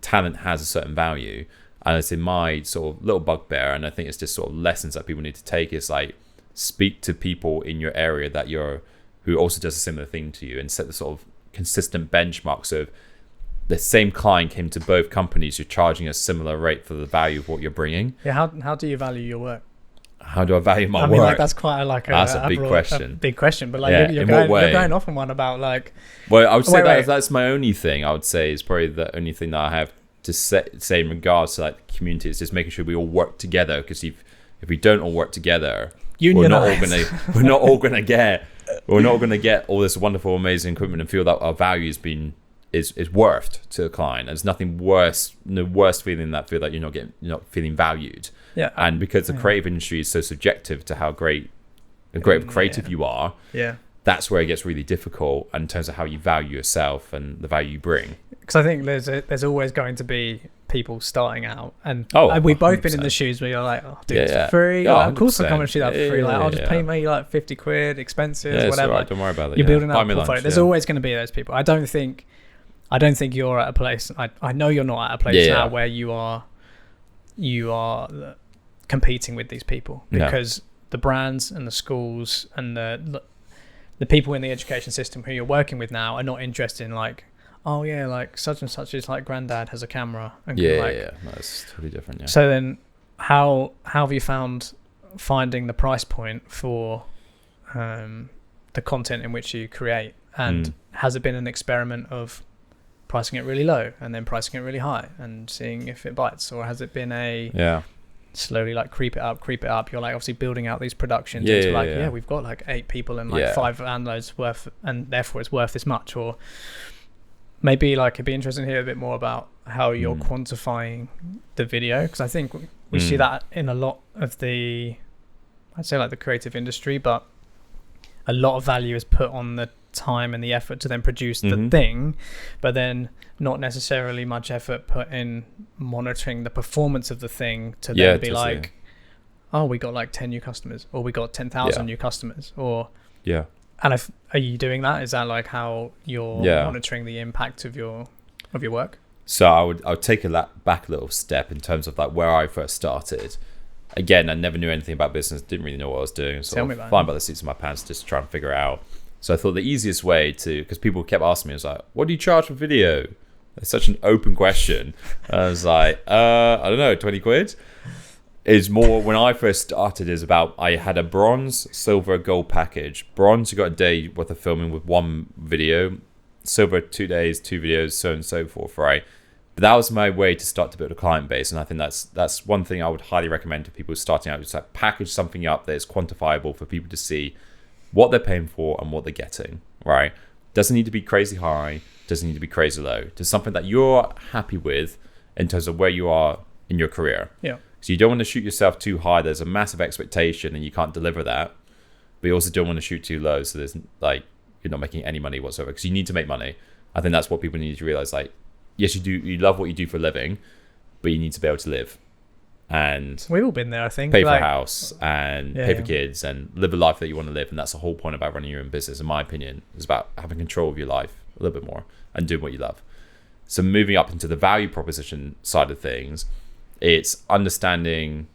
talent has a certain value. And it's in my sort of little bugbear, and I think it's just sort of lessons that people need to take, is like, speak to people in your area who also does a similar thing to you, and set the sort of consistent benchmarks of the same client came to both companies, you're charging a similar rate for the value of what you're bringing. Yeah. How do you value your work? How do I value my work? I mean, like, that's quite that's a big question. A big question, but like, you're going off on one about like. Well, I would say that's my only thing. I would say is probably the only thing that I have to say in regards to like the community, is just making sure we all work together. Because if we don't all work together, we're not all gonna get all this wonderful, amazing equipment and feel that our value is worth to the client. There's nothing worse, no worse feeling that feel like you're not feeling valued. Yeah. And because the creative industry is so subjective to how great of creative you are, that's where it gets really difficult in terms of how you value yourself and the value you bring. Because I think there's always going to be people starting out, and we've both 100%. Been in the shoes where you're like, do it for free. Yeah, of course, I'll come and shoot that for free. I'll just pay me like 50 quid, expenses, whatever. Right. Don't worry about it. You're building up a portfolio. There's always going to be those people. I don't think you're at a place. I know you're not at a place now where you are competing with these people, because the brands and the schools and the people in the education system who you're working with now are not interested in like, oh yeah, like such and such is like granddad has a camera. And no, it's totally different. Yeah. So then how have you found finding the price point for the content in which you create? And has it been an experiment of pricing it really low and then pricing it really high and seeing if it bites? Or has it been slowly like creep it up? You're like obviously building out these productions into we've got like 8 people and like 5 downloads worth, and therefore it's worth this much. Or maybe like it'd be interesting to hear a bit more about how you're quantifying the video, because I think we see that in a lot of I'd say like the creative industry, but a lot of value is put on the time and the effort to then produce the thing, but then not necessarily much effort put in monitoring the performance of the thing to then be like, oh, we got like 10 new customers, or we got 10,000 new customers, or and are you doing that? Is that like how you're monitoring the impact of your work? So I would take back a little step in terms of like where I first started. Again, I never knew anything about business, didn't really know what I was doing, so flying by the seats of my pants just to try and figure it out. So I thought the easiest way because people kept asking me, I was like, what do you charge for video? It's such an open question. And I was like, I don't know, 20 quid? Is more, when I first started, I had a bronze, silver, gold package. Bronze, you got a day worth of filming with 1 video. Silver, 2 days, 2 videos, so on and so forth, right? But that was my way to start to build a client base. And I think that's one thing I would highly recommend to people starting out, is like package something up that is quantifiable for people to see what they're paying for and what they're getting, right? Doesn't need to be crazy high, doesn't need to be crazy low. Just something that you're happy with in terms of where you are in your career. Yeah. So you don't want to shoot yourself too high. There's a massive expectation and you can't deliver that. But you also don't want to shoot too low, so there's like you're not making any money whatsoever, because you need to make money. I think that's what people need to realize. Like, yes, you love what you do for a living, but you need to be able to live. And we've all been there, I think. Pay for a house and pay for kids and live a life that you want to live. And that's the whole point about running your own business, in my opinion. It's about having control of your life a little bit more and doing what you love. So moving up into the value proposition side of things, it's understanding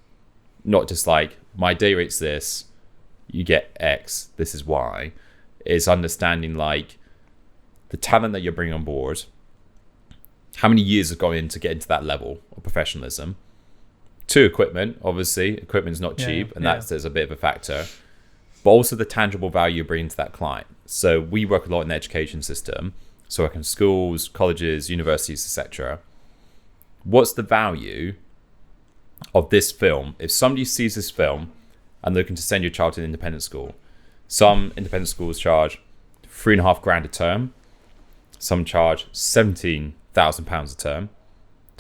not just like my day rate's this, you get X, this is Y. It's understanding like the talent that you're bringing on board, how many years have gone in to get into that level of professionalism. 2, equipment, obviously. Equipment's not cheap, and there's a bit of a factor. But also the tangible value you bring to that client. So we work a lot in the education system. So I work in schools, colleges, universities, etc. What's the value of this film? If somebody sees this film and they're looking to send your child to an independent school, some independent schools charge £3,500 a term. Some charge £17,000 a term.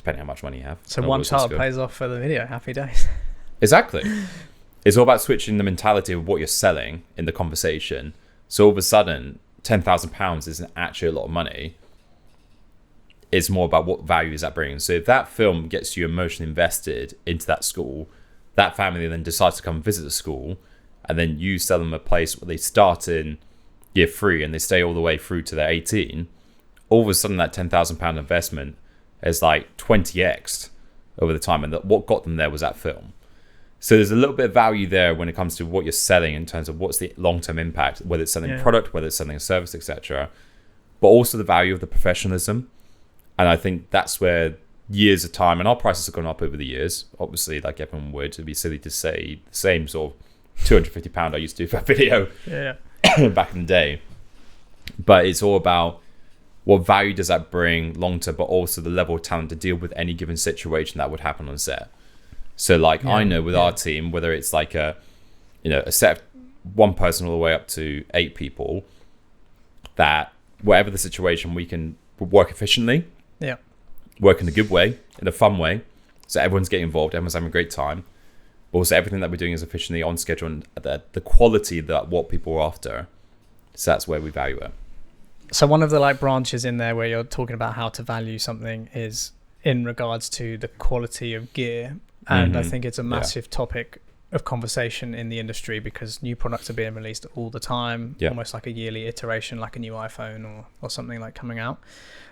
depending how much money you have. So Not one always as child good. pays off for the video. Happy days. Exactly. It's all about switching the mentality of what you're selling in the conversation. So all of a sudden, £10,000 isn't actually a lot of money. It's more about what value is that bringing. So if that film gets you emotionally invested into that school, that family then decides to come visit the school, and then you sell them a place where they start in year 3 and they stay all the way through to their 18, all of a sudden that £10,000 investment is like 20x over the time. And what got them there was that film. So there's a little bit of value there when it comes to what you're selling in terms of what's the long-term impact, whether it's selling a product, whether it's selling a service, etc. But also the value of the professionalism. And I think that's where years of time, and our prices have gone up over the years, obviously, like everyone would. It'd be silly to say the same sort of £250 I used to do for a video back in the day. But it's all about what value does that bring long-term, but also the level of talent to deal with any given situation that would happen on set. So like I know with our team, whether it's like a set of one person all the way up to 8 people, that whatever the situation, we can work efficiently, work in a good way, in a fun way. So everyone's getting involved, everyone's having a great time. But also everything that we're doing is efficiently on schedule and the quality that what people are after. So that's where we value it. So one of the like branches in there where you're talking about how to value something is in regards to the quality of gear. And I think it's a massive topic of conversation in the industry because new products are being released all the time, almost like a yearly iteration, like a new iPhone or something like coming out.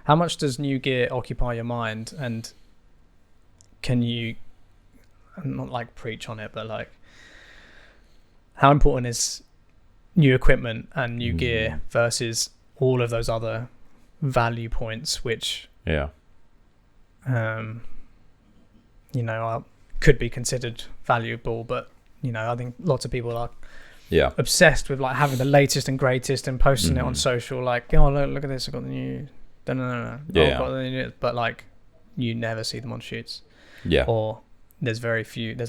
How much does new gear occupy your mind? And can you, not like preach on it, but like how important is new equipment and new gear versus all of those other value points, which, are could be considered valuable, but I think lots of people are obsessed with like having the latest and greatest and posting it on social, like, oh look at this, I got the new but like you never see them on shoots, or there's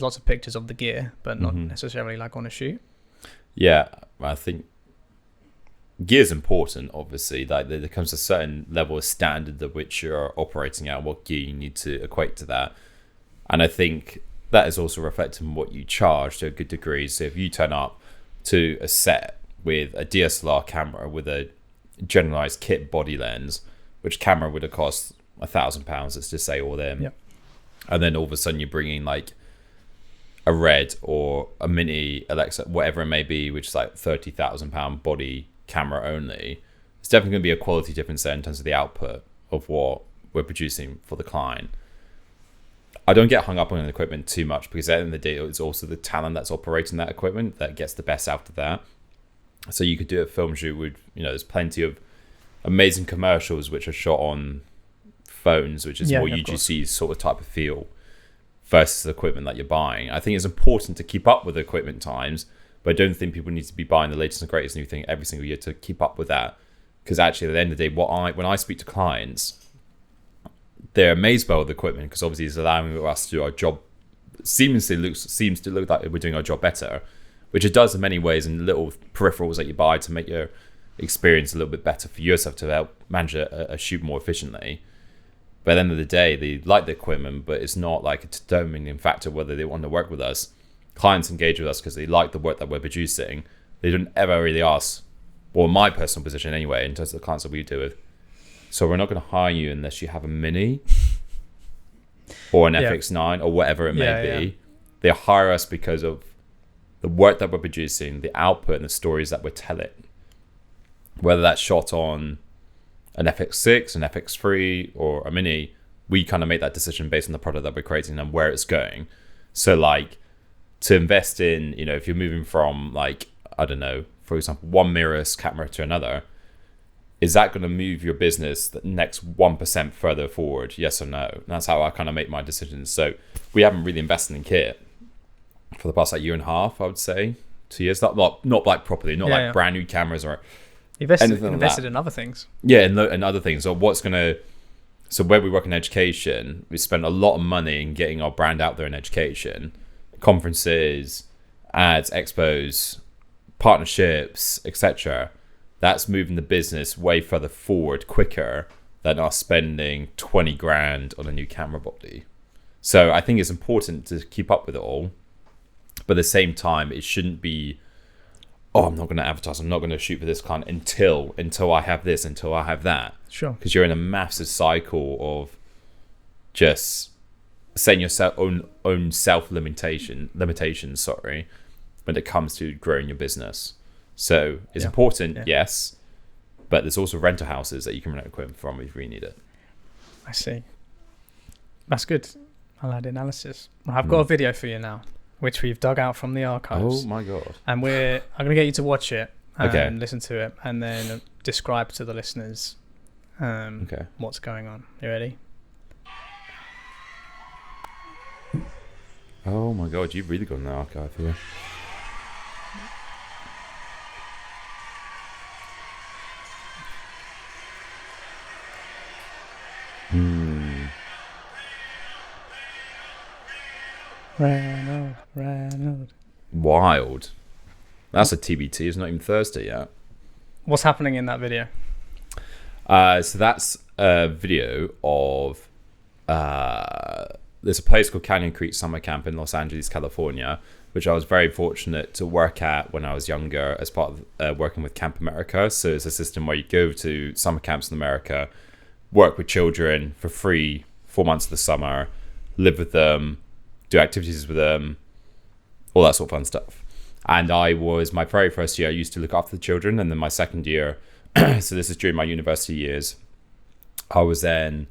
lots of pictures of the gear but not necessarily like on a shoot. I think gear's important, obviously. Like there comes a certain level of standard of which you're operating at, what gear you need to equate to that. And I think that is also reflected in what you charge to a good degree. So if you turn up to a set with a DSLR camera with a generalized kit body lens, which camera would have cost £1,000, let's just say, all in. And then all of a sudden you're bringing like a Red or a Mini Alexa, whatever it may be, which is like £30,000 body camera only. It's definitely going to be a quality difference there in terms of the output of what we're producing for the client. I don't get hung up on the equipment too much because at the end of the day, it's also the talent that's operating that equipment that gets the best out of that. So you could do a film shoot with, there's plenty of amazing commercials which are shot on phones, which is more UGC sort of type of feel versus the equipment that you're buying. I think it's important to keep up with the equipment times, but I don't think people need to be buying the latest and greatest new thing every single year to keep up with that. Because actually, at the end of the day, when I speak to clients, they're amazed by all the equipment because obviously it's allowing us to do our job. Seems to look like we're doing our job better, which it does in many ways, and little peripherals that you buy to make your experience a little bit better for yourself to help manage a shoot more efficiently. But at the end of the day, they like the equipment, but it's not like a determining factor whether they want to work with us. Clients engage with us because they like the work that we're producing. They don't ever really ask, or my personal position anyway, in terms of the clients that we deal with, so we're not going to hire you unless you have a Mini or an FX9 or whatever it may be. They hire us because of the work that we're producing, the output and the stories that we're telling. Whether that's shot on an FX6, an FX3 or a Mini, we kind of make that decision based on the product that we're creating and where it's going. So like to invest in, if you're moving from like, I don't know, for example, one mirrorless camera to another, is that going to move your business the next 1% further forward? Yes or no? And that's how I kind of make my decisions. So we haven't really invested in kit for the past like year and a half, I would say, 2 years. Not like properly, not like brand new cameras or invested in other things. Yeah, and other things. So where we work in education, we spend a lot of money in getting our brand out there in education, conferences, ads, expos, partnerships, etc. That's moving the business way further forward quicker than us spending 20 grand on a new camera body. So I think it's important to keep up with it all. But at the same time, it shouldn't be, oh, I'm not going to advertise, I'm not going to shoot for this client until I have this, until I have that. Sure. Because you're in a massive cycle of just setting yourself own limitations, sorry, when it comes to growing your business. So it's important, yes, but there's also rental houses that you can rent equipment from if you really need it. I see. That's good. I like the analysis. I've got a video for you now, which we've dug out from the archives. Oh my God. And I'm going to get you to watch it Okay. and listen to it and then describe to the listeners what's going on. You ready? Oh my God, you've really got an archive here. Ranald. Wild. That's a TBT. It's not even Thursday yet. What's happening in that video? So that's a video of there's a place called Canyon Creek Summer Camp in Los Angeles, California, which I was very fortunate to work at when I was younger as part of working with Camp America. So it's a system where you go to summer camps in America, work with children for free 4 months of the summer, live with them, do activities with them, all that sort of fun stuff. And my very first year, I used to look after the children. And then my second year, so this is during my university years, I was then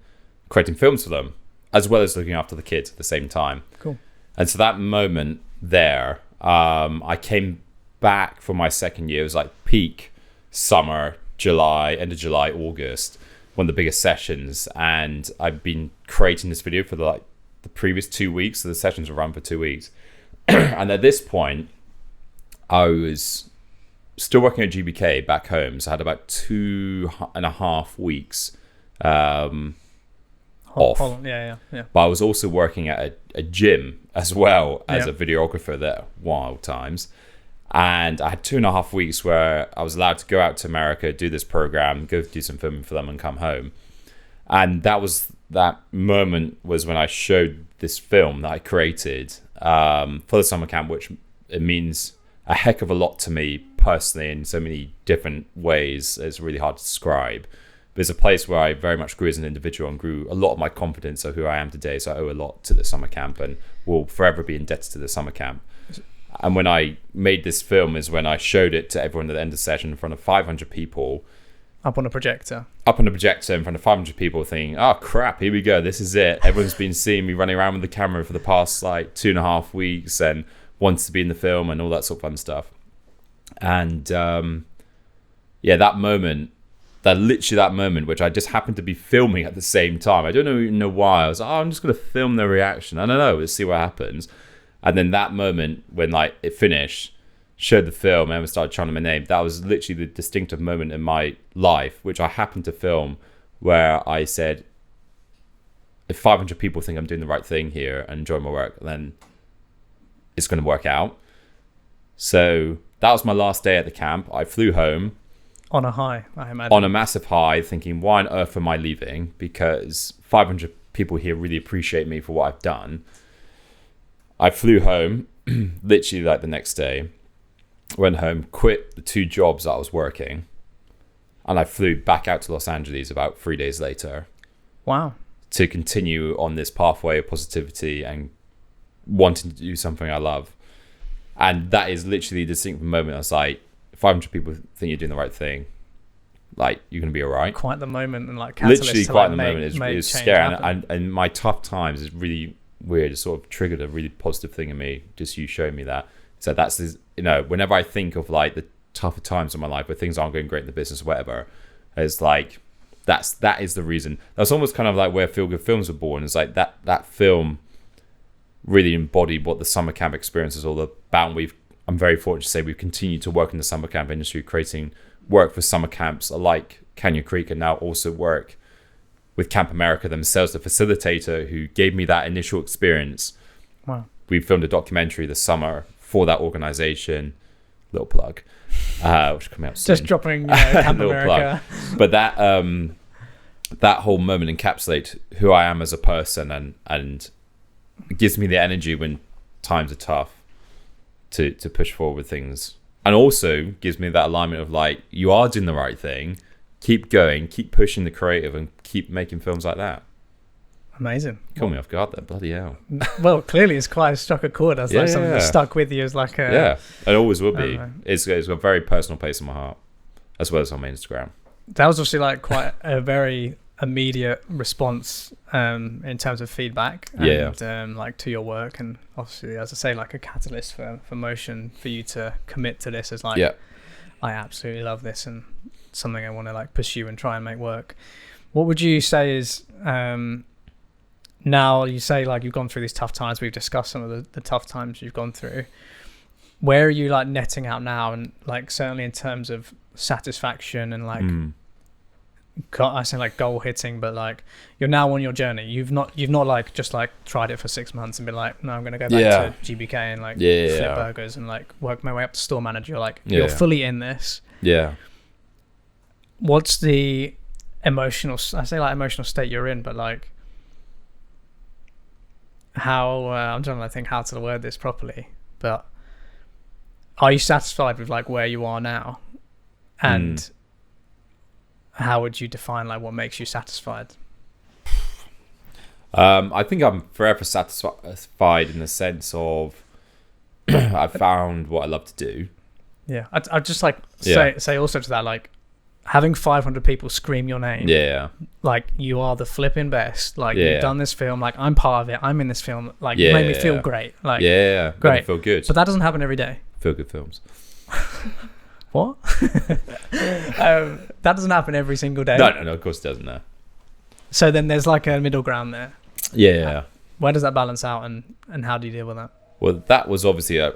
creating films for them, as well as looking after the kids at the same time. Cool. And so that moment there, I came back from my second year. It was like peak summer, end of July, August, one of the biggest sessions. And I've been creating this video for the previous 2 weeks. So the sessions were run for 2 weeks. And at this point, I was still working at GBK back home. So I had about 2.5 weeks off. Yeah. But I was also working at a gym as well as a videographer there, wild times. And I had 2.5 weeks where I was allowed to go out to America, do this program, go do some filming for them and come home. And that moment was when I showed this film that I created for the summer camp, which it means a heck of a lot to me personally in so many different ways. It's really hard to describe. But it's a place where I very much grew as an individual and grew a lot of my confidence of who I am today. So I owe a lot to the summer camp and will forever be indebted to the summer camp. And when I made this film is when I showed it to everyone at the end of the session in front of 500 people. Up on a projector In front of 500 people thinking, oh crap, here we go. This is it. Everyone's been seeing me running around with the camera for the past 2.5 weeks and wants to be in the film and all that sort of fun stuff. And that moment, that moment, which I just happened to be filming at the same time. I don't even know why. I was like, I'm just going to film their reaction. I don't know. Let's see what happens. And then that moment when it finished, showed the film, and everyone started chanting my name. That was literally the distinctive moment in my life, which I happened to film, where I said, if 500 people think I'm doing the right thing here and enjoy my work, then it's going to work out. So that was my last day at the camp. I flew home. On a high, I imagine. On a massive high, thinking, why on earth am I leaving? Because 500 people here really appreciate me for what I've done. I flew home, literally the next day. Went home, quit the 2 jobs that I was working. And I flew back out to Los Angeles about 3 days later. Wow. To continue on this pathway of positivity and wanting to do something I love. And that is literally the distinct moment. I was like, 500 people think you're doing the right thing, you're going to be all right. Quite the moment and catalyst. Literally quite the moment. It was scary. And my tough times is really weird. It sort of triggered a really positive thing in me, just you showing me that. So that's this, whenever I think of the tougher times in my life where things aren't going great in the business or whatever, it's that is the reason. That's almost kind of where Feel Good Films were born. It's that film really embodied what the summer camp experience is all about. And I'm very fortunate to say we've continued to work in the summer camp industry, creating work for summer camps like Canyon Creek, and now also work with Camp America themselves, the facilitator who gave me that initial experience. Wow. We filmed a documentary this summer for that organization. Little plug, which is coming out soon. Just dropping Camp America. Plug. But that whole moment encapsulates who I am as a person, and gives me the energy when times are tough to push forward with things, and also gives me that alignment of like, you are doing the right thing, keep going, keep pushing the creative, and keep making films like that. Amazing. Caught me off guard there, bloody hell. Well, clearly it's quite struck a chord as like something that stuck with you as like a... Yeah, it always will be. It's got a very personal place in my heart, as well as on my Instagram. That was obviously like quite a very immediate response in terms of feedback and like to your work, and obviously, as I say, like a catalyst for motion for you to commit to this as like, I absolutely love this and something I want to like pursue and try and make work. What would you say is now you say like you've gone through these tough times, we've discussed some of the tough times you've gone through, where are you like netting out now, and like certainly in terms of satisfaction and like I say like goal hitting, but like you're now on your journey, you've not like just like tried it for 6 months and been like, no, I'm gonna go back to GBK and like flip burgers and like work my way up to store manager. You're like you're fully in this. What's the emotional state you're in, but like how I'm trying to think how to word this properly, but are you satisfied with like where you are now, and how would you define like what makes you satisfied? I think I'm forever satisfied in the sense of I found what I love to do. Yeah, I'd just like say also to that, like having 500 people scream your name. Yeah, like you are the flipping best. Like you've done this film. Like I'm part of it. I'm in this film. Like you made me feel great. Like great, feel good. But that doesn't happen every day. Feel good films. What? That doesn't happen every single day. No, of course it doesn't. No. So then there's like a middle ground there. Yeah. Where does that balance out, and how do you deal with that? Well, that was obviously a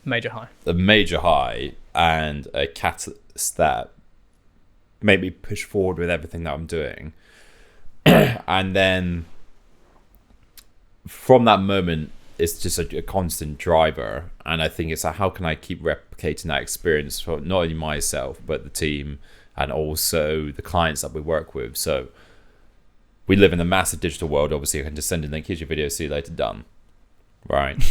major high. A major high and a catalyst that made me push forward with everything that I'm doing. And then from that moment, it's just a constant driver, and I think it's like, how can I keep replicating that experience for not only myself but the team and also the clients that we work with. So we live in a massive digital world. Obviously I can just send a link, here's your video, see you later, done, right?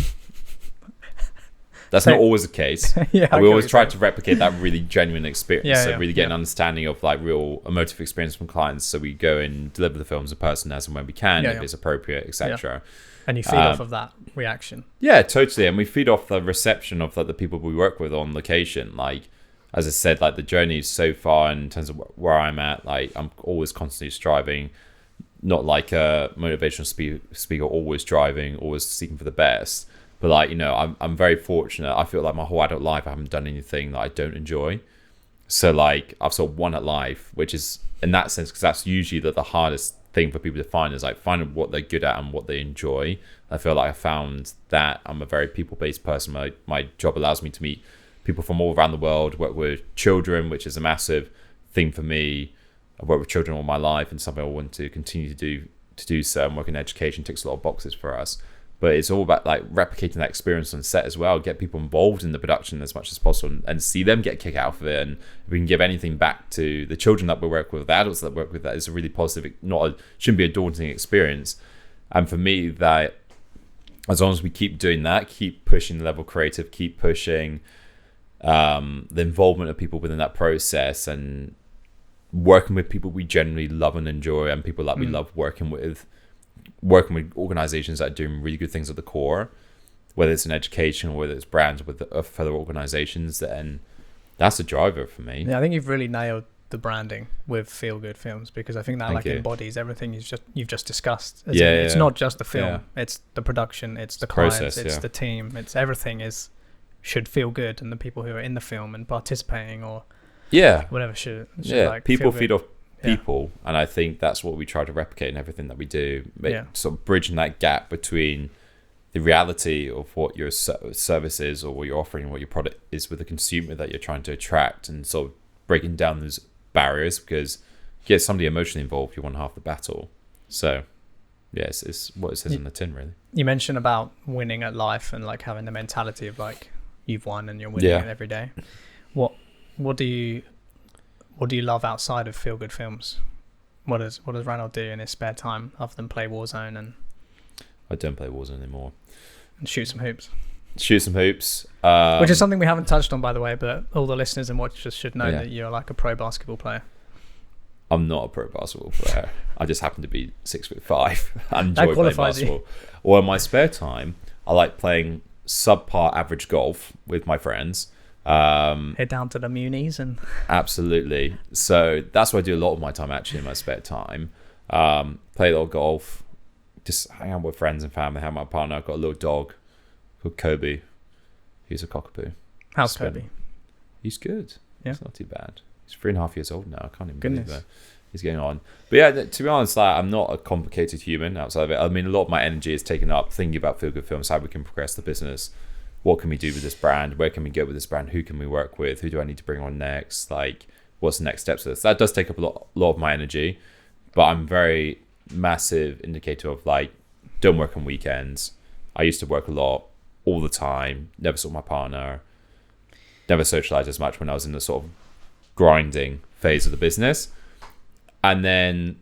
That's not always the case. We always try to replicate that really genuine experience, really get an understanding of like real emotive experience from clients, so we go and deliver the films in person as and when we can, if it's appropriate, etc. And you feed off of that reaction. Yeah, totally. And we feed off the reception of like, the people we work with on location. Like, as I said, like the journey so far in terms of where I'm at, like I'm always constantly striving, not like a motivational speaker, always driving, always seeking for the best. But like, you know, I'm very fortunate. I feel like my whole adult life, I haven't done anything that I don't enjoy. So like I've sort of won at life, which is in that sense, because that's usually the hardest thing for people to find, is like finding what they're good at and what they enjoy. I feel like I found that I'm a very people-based person. My job allows me to meet people from all around the world, work with children, which is a massive thing for me. I've worked with children all my life and something I want to continue to do so, and work in education ticks a lot of boxes for us. But it's all about like replicating that experience on set as well, get people involved in the production as much as possible, and see them get a kick out of it. And if we can give anything back to the children that we work with, the adults that work with, that is a really positive, shouldn't be a daunting experience. And for me, that as long as we keep doing that, keep pushing the level creative, keep pushing the involvement of people within that process, and working with people we generally love and enjoy, and people that we love working with organizations that are doing really good things at the core, whether it's in education or whether it's brands with fellow organizations, then that's a driver for me. Yeah, I think you've really nailed the branding with Feel Good Films, because I think that embodies everything you've just discussed. It's not just the film, it's the production, it's the clients, process, it's the team, it's everything should feel good, and the people who are in the film and participating or whatever should like people feed off people, and I think that's what we try to replicate in everything that we do. Sort of bridging that gap between the reality of what your service is, or what you're offering, what your product is, with the consumer that you're trying to attract, and sort of breaking down those barriers, because get somebody emotionally involved, you won half the battle. So yes, it's what it says on the tin, really. You mentioned about winning at life and like having the mentality of like you've won and you're winning it every day. What do you love outside of Feel Good Films? What does Ranald do in his spare time other than play Warzone I don't play Warzone anymore. and shoot some hoops? Shoot some hoops. Which is something we haven't touched on, by the way, but all the listeners and watchers should know that you're like a pro basketball player. I'm not a pro basketball player. I just happen to be 6'5". I enjoy That playing qualifies basketball. you. Or in my spare time, I like playing subpar average golf with my friends. Head down to the Munis and Absolutely. So that's what I do a lot of my time actually in my spare time. Play a little golf, just hang out with friends and family, hang out with my partner. I've got a little dog called Kobe. He's a cockapoo. how's Kobe? He's good. Yeah. It's not too bad. He's 3.5 years old now. I can't even Goodness. believe it. He's getting on. But yeah, to be honest, like, I'm not a complicated human outside of it. I mean, a lot of my energy is taken up thinking about Feel Good Films, how we can progress the business. What can we do with this brand? Where can we go with this brand? Who can we work with? Who do I need to bring on next? Like, what's the next steps of this? That does take up a lot of my energy, but I'm very massive indicator of like, don't work on weekends. I used to work a lot all the time, never saw my partner, never socialized as much when I was in the sort of grinding phase of the business. And then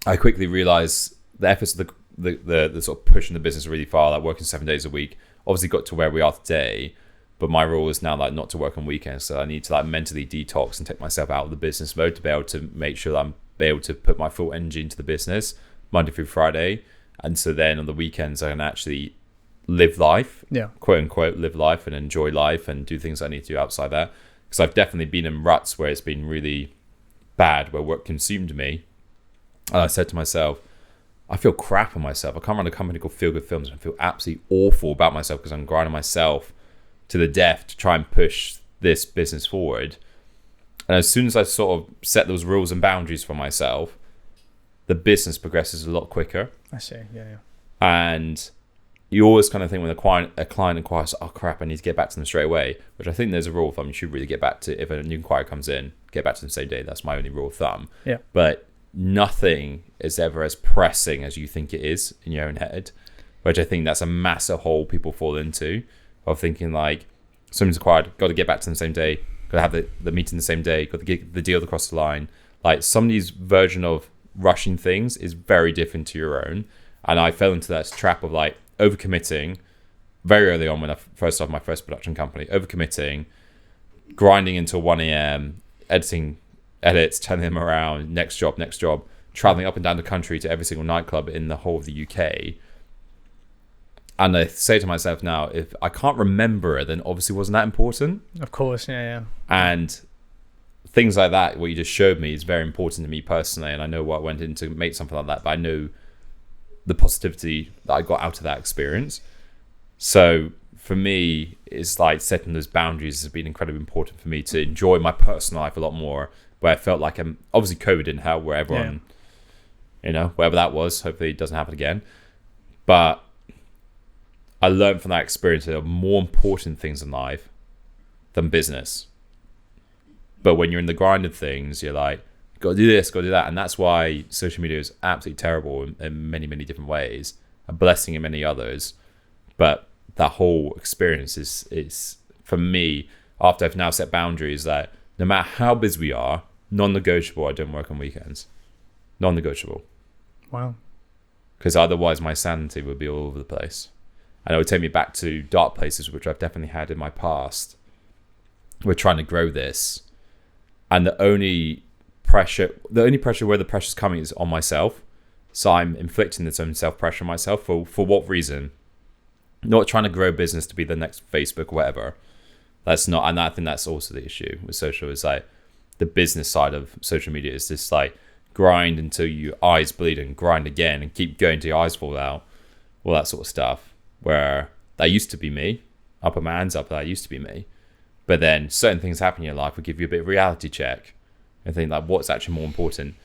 I quickly realized the efforts of the sort of pushing the business really far, like working 7 days a week, obviously got to where we are today. But my rule is now like not to work on weekends. So I need to like mentally detox and take myself out of the business mode to be able to make sure that I'm able to put my full energy into the business Monday through Friday. And so then on the weekends, I can actually live life, quote unquote, live life and enjoy life and do things I need to do outside that. Because I've definitely been in ruts where it's been really bad, where work consumed me. And I said to myself, I feel crap on myself. I can't run a company called Feel Good Films and feel absolutely awful about myself because I'm grinding myself to the death to try and push this business forward. And as soon as I sort of set those rules and boundaries for myself, the business progresses a lot quicker. I see, yeah. And you always kind of think when a client inquires, oh crap, I need to get back to them straight away, which I think there's a rule of thumb. You should really get back to, if a new inquiry comes in, get back to them the same day. That's my only rule of thumb. Yeah. But nothing is ever as pressing as you think it is in your own head, which I think that's a massive hole people fall into, of thinking like, someone's inquired, got to get back to them the same day, got to have the meeting the same day, got to get the deal across the line. Like somebody's version of rushing things is very different to your own. And I fell into that trap of like overcommitting very early on when I first started my first production company, overcommitting, grinding until 1 a.m, editing edits, turning them around, next job, traveling up and down the country to every single nightclub in the whole of the UK. And I say to myself now, if I can't remember it, then obviously wasn't that important. Of course, yeah. And things like that, what you just showed me, is very important to me personally. And I know what went into make something like that, but I know the positivity that I got out of that experience. So for me, it's like setting those boundaries has been incredibly important for me to enjoy my personal life a lot more, where I felt like obviously COVID didn't help, where everyone, wherever that was, hopefully it doesn't happen again. But I learned from that experience that there are more important things in life than business. But when you're in the grind of things, you're like, got to do this, got to do that. And that's why social media is absolutely terrible in many, many different ways, a blessing in many others. But that whole experience is for me, after I've now set boundaries, that no matter how busy we are, non-negotiable, I don't work on weekends. Non-negotiable. Wow. Because otherwise my sanity would be all over the place. And it would take me back to dark places, which I've definitely had in my past. We're trying to grow this. And the only pressure where the pressure's coming is on myself. So I'm inflicting this own self-pressure on myself. For what reason? Not trying to grow business to be the next Facebook or whatever. That's not, and I think that's also the issue with social, is like the business side of social media is this like grind until your eyes bleed and grind again and keep going till your eyes fall out. All that sort of stuff. Where that used to be me. I'll put my hands up, that used to be me. But then certain things happen in your life will give you a bit of reality check and think like, what's actually more important?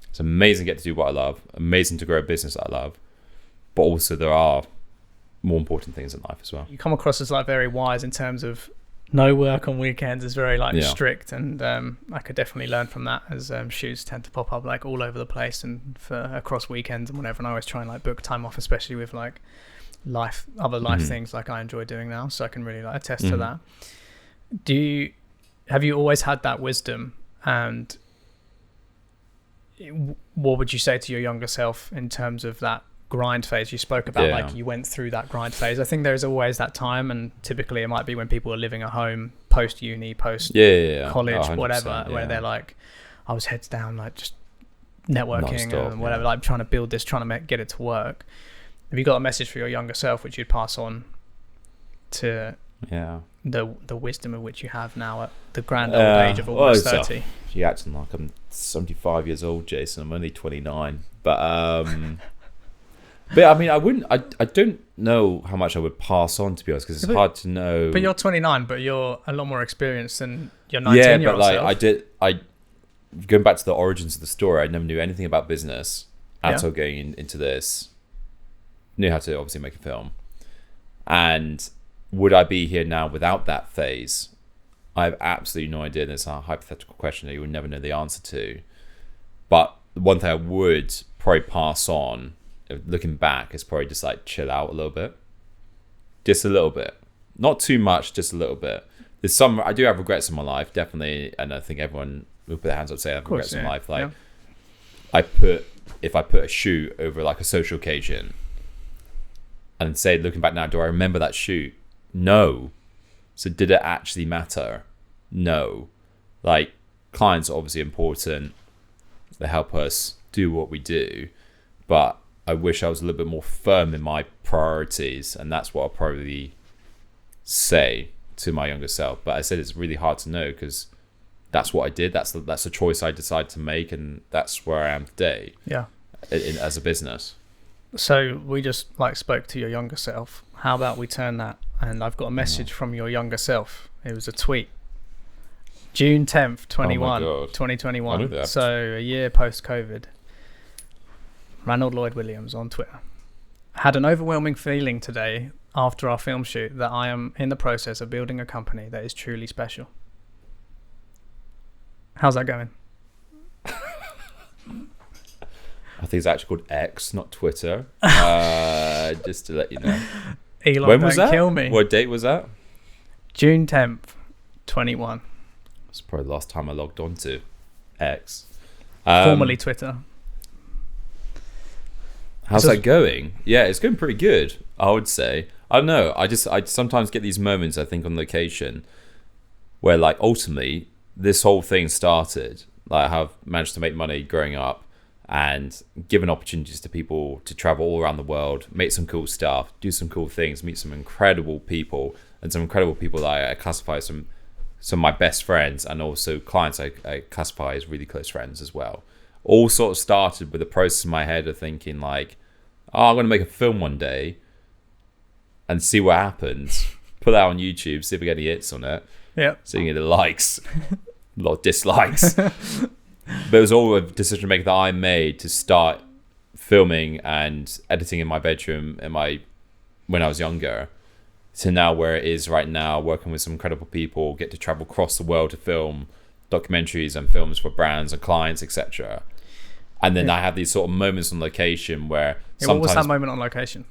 It's amazing to get to do what I love, amazing to grow a business that I love, but also there are more important things in life as well. You come across as like very wise in terms of no work on weekends, is very like strict, and I could definitely learn from that, as shoots tend to pop up like all over the place and for across weekends and whatever, and I always try and like book time off, especially with like other life things like I enjoy doing now, so I can really like attest to that. Have you always had that wisdom, and what would you say to your younger self in terms of that grind phase you spoke about? Like you went through that grind phase. I think there's always that time, and typically it might be when people are living at home, post uni, post college, whatever, where they're like, I was heads down, like just networking and whatever, like trying to build this, trying to get it to work. Have you got a message for your younger self which you'd pass on to the wisdom of which you have now at the grand old age of almost 30? You're acting like I'm 75 years old, Jason. I'm only 29. But I mean, I don't know how much I would pass on, to be honest, because it's hard to know. But you're 29, but you're a lot more experienced than your 19-year-old self. Going back to the origins of the story, I never knew anything about business at all going into this. Knew how to obviously make a film. And would I be here now without that phase? I have absolutely no idea. There's a hypothetical question that you would never know the answer to. But the one thing I would probably pass on, looking back, is probably just like chill out a little bit. Just a little bit. Not too much, just a little bit. I do have regrets in my life, definitely. And I think everyone will put their hands up and say I have regrets in my life. Like, if I put a shoot over like a social occasion, and say, looking back now, do I remember that shoot? No. So did it actually matter? No. Like, clients are obviously important. They help us do what we do. But I wish I was a little bit more firm in my priorities. And that's what I'll probably say to my younger self. But I said it's really hard to know because that's what I did. That's a choice I decided to make. And that's where I am today. Yeah. As a business. So we just spoke to your younger self. How about we turn that? And I've got a message from your younger self. It was a tweet. June 10th, 2021. So a year post-COVID. Ranald Lloyd-Williams on Twitter. Had an overwhelming feeling today after our film shoot that I am in the process of building a company that is truly special. How's that going? I think it's actually called X, not Twitter. Just to let you know. Elon, when was that? Kill me. What date was that? June 10th, 21. It's probably the last time I logged on to X. Formerly Twitter. How's that going? Yeah, it's going pretty good, I would say. I don't know. I sometimes get these moments, I think, on location where, like, ultimately, this whole thing started. Like, I have managed to make money growing up and given opportunities to people to travel all around the world, make some cool stuff, do some cool things, meet some incredible people, and some incredible people that I classify as some of my best friends, and also clients I classify as really close friends as well. All sort of started with a process in my head of thinking like, I'm going to make a film one day and see what happens. Put that on YouTube, see if we get any hits on it. Yeah. See if we get the likes, a lot of dislikes. But it was all a decision making that I made to start filming and editing in my bedroom when I was younger, to now where it is right now, working with some incredible people, get to travel across the world to film documentaries and films for brands and clients, etc. And then I have these sort of moments on location where sometimes... What was that moment on location?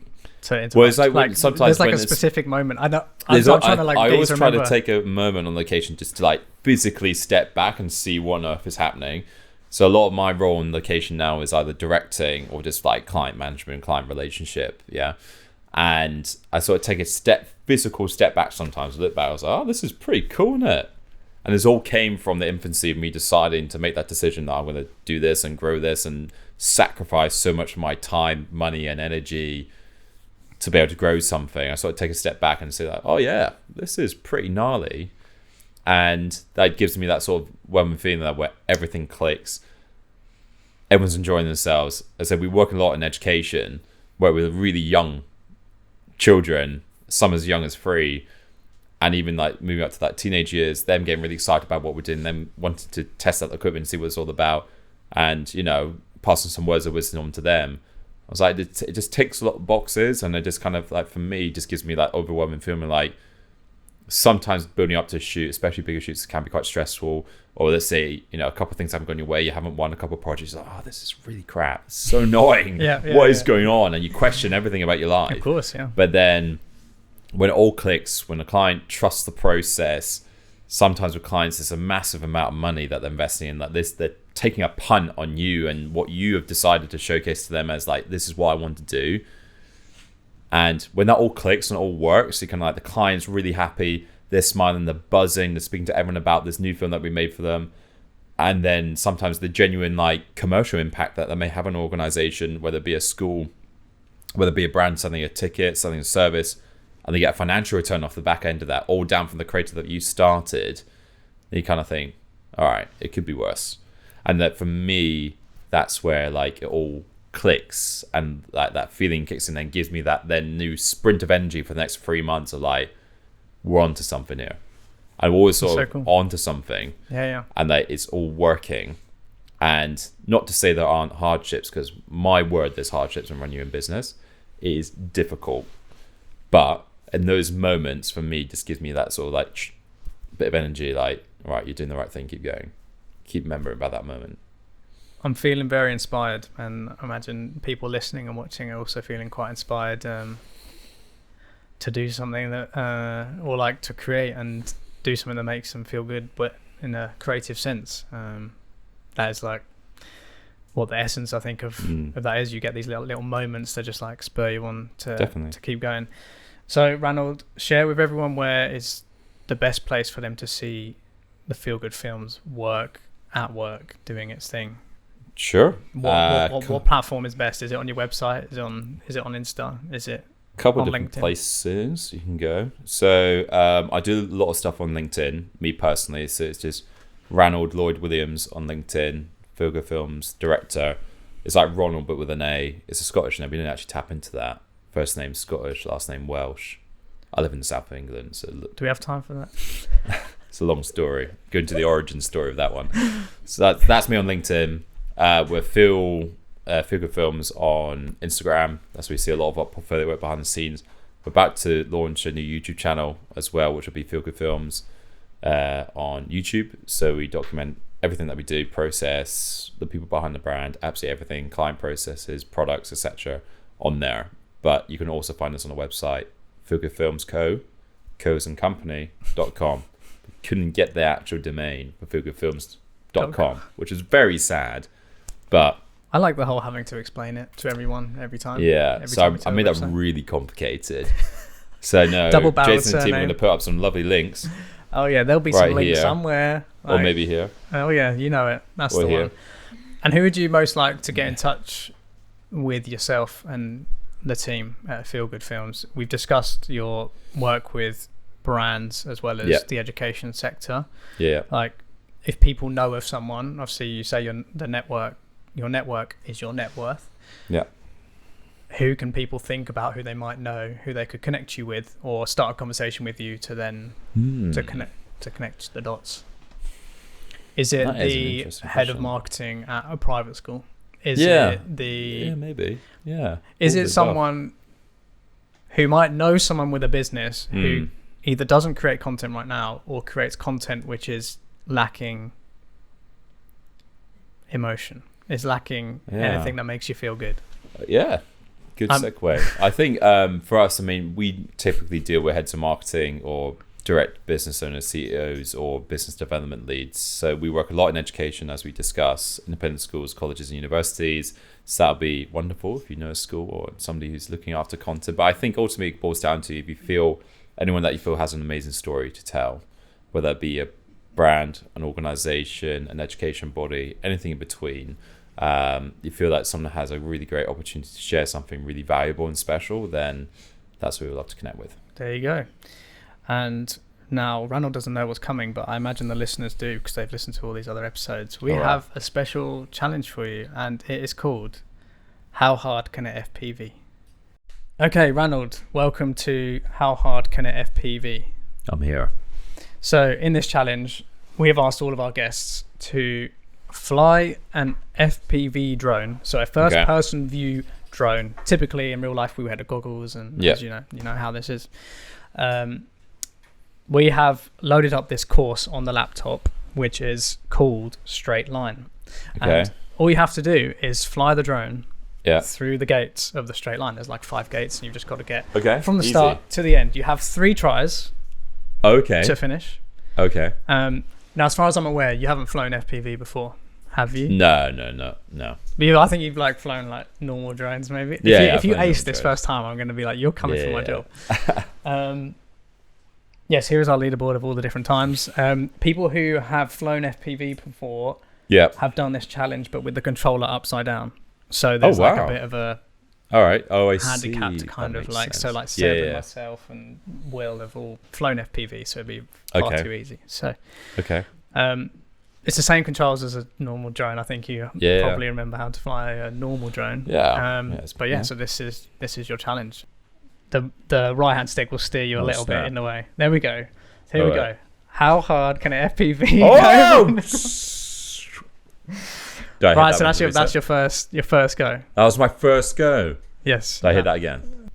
Well, it's like sometimes there's a specific moment. I always try to take a moment on location just to physically step back and see what on earth is happening. So a lot of my role in location now is either directing or just client management, client relationship. Yeah. And I sort of take a physical step back sometimes, look back, I was like, oh, this is pretty cool, isn't it? And this all came from the infancy of me deciding to make that decision that I'm going to do this and grow this and sacrifice so much of my time, money and energy to be able to grow something. I sort of take a step back and say oh yeah, this is pretty gnarly. And that gives me that sort of overwhelming feeling that where everything clicks, everyone's enjoying themselves. As I said, we work a lot in education where we're really young children, some as young as 3, and even moving up to that teenage years, them getting really excited about what we're doing, them wanting to test out the equipment and see what it's all about, and passing some words of wisdom on to them. I was like, it just ticks a lot of boxes, and it just kind of for me just gives me overwhelming feeling sometimes building up to a shoot, especially bigger shoots, can be quite stressful. Or let's say a couple of things haven't gone your way, you haven't won a couple of projects, this is really crap, it's so annoying. What is going on? And you question everything about your life. Of course, yeah. But then when it all clicks, when a client trusts the process, sometimes with clients it's a massive amount of money that they're investing in, they're taking a punt on you and what you have decided to showcase to them as like, this is what I want to do. And when that all clicks and it all works, you can like, the client's really happy, they're smiling, they're buzzing, they're speaking to everyone about this new film that we made for them. And then sometimes the genuine like commercial impact that may have on an organization, whether it be a school, whether it be a brand selling a ticket, selling a service, and they get a financial return off the back end of that, all down from the creator that you started, you kind of think, all right, it could be worse. And that for me, that's where like it all clicks and like that feeling kicks in and gives me that then new sprint of energy for the next 3 months of like, we're onto something here. I'm always sort of cool. Onto something. Yeah. And that it's all working. And not to say there aren't hardships, because my word, there's hardships when running your own business. It is difficult. But in those moments, for me, just gives me that sort of like bit of energy, like, all right, you're doing the right thing, keep going. Keep remembering about that moment. I'm feeling very inspired, and I imagine people listening and watching are also feeling quite inspired to do something that, or like to create and do something that makes them feel good, but in a creative sense. That is like what the essence, I think, of that is. You get these little moments that just like spur you on to keep going. So, Ranald, share with everyone where is the best place for them to see the Feel Good Films work doing its thing. Sure. What platform is best? Is it on your website? Is it on Insta? Is it couple on of different LinkedIn? Places you can go. So I do a lot of stuff on LinkedIn, me personally. So it's just Ranald Lloyd-Williams on LinkedIn, Feel Good Films director. It's like Ronald but with an A. It's a Scottish name. We didn't actually tap into that. First name Scottish, last name Welsh. I live in the south of England, so do we have time for that? It's a long story. Go into the origin story of that one. So that's me on LinkedIn. We're Feel Good Films on Instagram. That's where we see a lot of our portfolio work behind the scenes. We're about to launch a new YouTube channel as well, which will be Feel Good Films on YouTube. So we document everything that we do, process, the people behind the brand, absolutely everything, client processes, products, etc. on there. But you can also find us on the website, Feel Good Films coesandcompany.com. Couldn't get the actual domain for feelgoodfilms.com, which is very sad. But I like the whole having to explain it to everyone every time. Yeah, so I made that really complicated. So no, Jason and team are going to put up some lovely links. Oh yeah, there'll be some links somewhere. Or maybe here. Oh yeah, you know it. That's the one. And who would you most like to get in touch with yourself and the team at Feel Good Films? We've discussed your work with brands as well as the education sector. Yeah. Like, if people know of someone, obviously you say your network is your net worth. Yeah. Who can people think about who they might know, who they could connect you with, or start a conversation with you to then to connect the dots? Is it the head of marketing at a private school? Is it maybe. Yeah. Is it someone who might know someone with a business who either doesn't create content right now or creates content which is lacking emotion, is lacking anything that makes you feel good? Yeah. Good segue. I think for us, I mean, we typically deal with heads of marketing or direct business owners, CEOs, or business development leads. So we work a lot in education, as we discuss, independent schools, colleges, and universities. So that would be wonderful if you know a school or somebody who's looking after content. But I think ultimately it boils down to if you feel anyone that you feel has an amazing story to tell, whether it be a brand, an organization, an education body, anything in between. You feel that someone has a really great opportunity to share something really valuable and special, then that's what we would love to connect with. There you go. And now Ranald doesn't know what's coming, but I imagine the listeners do because they've listened to all these other episodes. We have a special challenge for you, and it is called How Hard Can It FPV? Okay, Ranald, welcome to How Hard Can It FPV? I'm here. So in this challenge, we have asked all of our guests to fly an FPV drone, so a first-person view drone. Typically, in real life, we wear the goggles, and as you know how this is. We have loaded up this course on the laptop, which is called Straight Line. Okay. And all you have to do is fly the drone through the gates of the straight line. There's like 5 gates, and you've just got to get from the start to the end. You have 3 tries to finish. Okay. Now, as far as I'm aware, you haven't flown FPV before, Have you? No. But I think you've like flown like normal drones, maybe. Yeah, If you I've flown ace this normal first time, I'm going to be like, you're coming for my Yeah. job. Yes, here is our leaderboard of all the different times. People who have flown FPV before Yeah. have done this challenge, but with the controller upside down. So there's like a bit of a All right. Oh, I handicap see. to kind That of makes like, sense. so like Seb and Yeah. myself and Will have all flown FPV, so it'd be far too easy. So Okay. it's the same controls as a normal drone. I think you probably remember how to fly a normal drone. Yeah. But yeah, so this is your challenge. The right hand stick will steer you a little bit in the way. There we go. Here we go. How hard can an FPV go? Right, so that's your first go. That was my first go. Yes. Did I hit that again?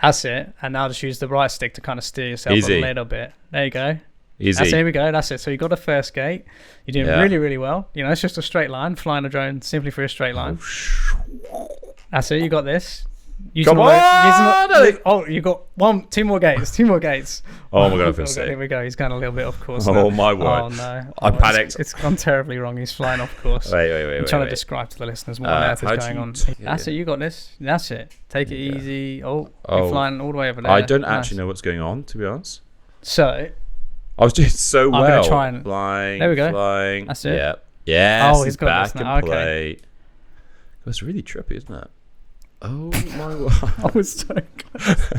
That's it. And now just use the right stick to kind of steer yourself a little bit. There you go. Easy. Here we go. That's it. So you got a first gate. You're doing really, really well. You know, it's just a straight line. Flying a drone simply for a straight line. That's it. You got this. You got two more gates. Oh my god, I feel sick. Here we go. He's going a little bit off course. Oh now. my word. Oh no. I panicked. It's gone terribly wrong. He's flying off course. Wait. I'm trying to describe to the listeners what on earth is going on. That's it. You got this. That's it. Take it easy. You're flying all the way over there. I don't actually know what's going on, to be honest. So I was doing so well. I'm going to try and flying. There we go. Flying. That's it. Yep. Yes. He's got back this now. in play. It's really trippy, isn't it? Oh my word. I was so close.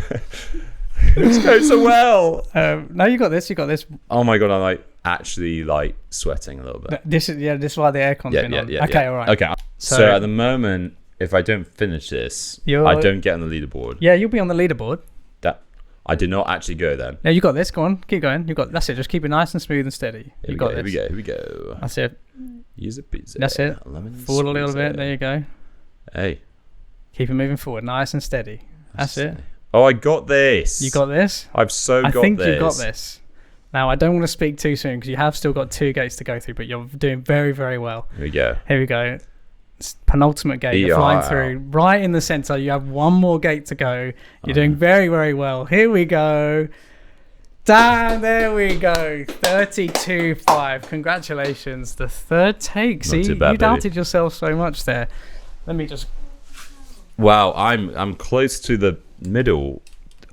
It's going so well. No, you got this. Oh my god, I'm like actually like sweating a little bit. This is why the aircon's been on. Yeah. Okay, all right. Okay. So at the moment, if I don't finish this, I don't get on the leaderboard. Yeah, you'll be on the leaderboard. That I did not actually go then. No, you got this. Go on, keep going. That's it. Just keep it nice and smooth and steady. You got this. Here we go. That's it. Use a pizza. That's it. Forward a little bit. There you go. Hey. Keep it moving forward, nice and steady. That's it. Oh, I got this. You got this? I think you got this. Now, I don't want to speak too soon because you have still got 2 gates to go through, but you're doing very, very well. Here we go. It's penultimate gate. You're flying through right in the center. You have 1 more gate to go. You're doing very, very well. Here we go. Damn, there we go. 32.5. Congratulations. The third take. See, you doubted yourself so much there. Let me just... Wow, I'm close to the middle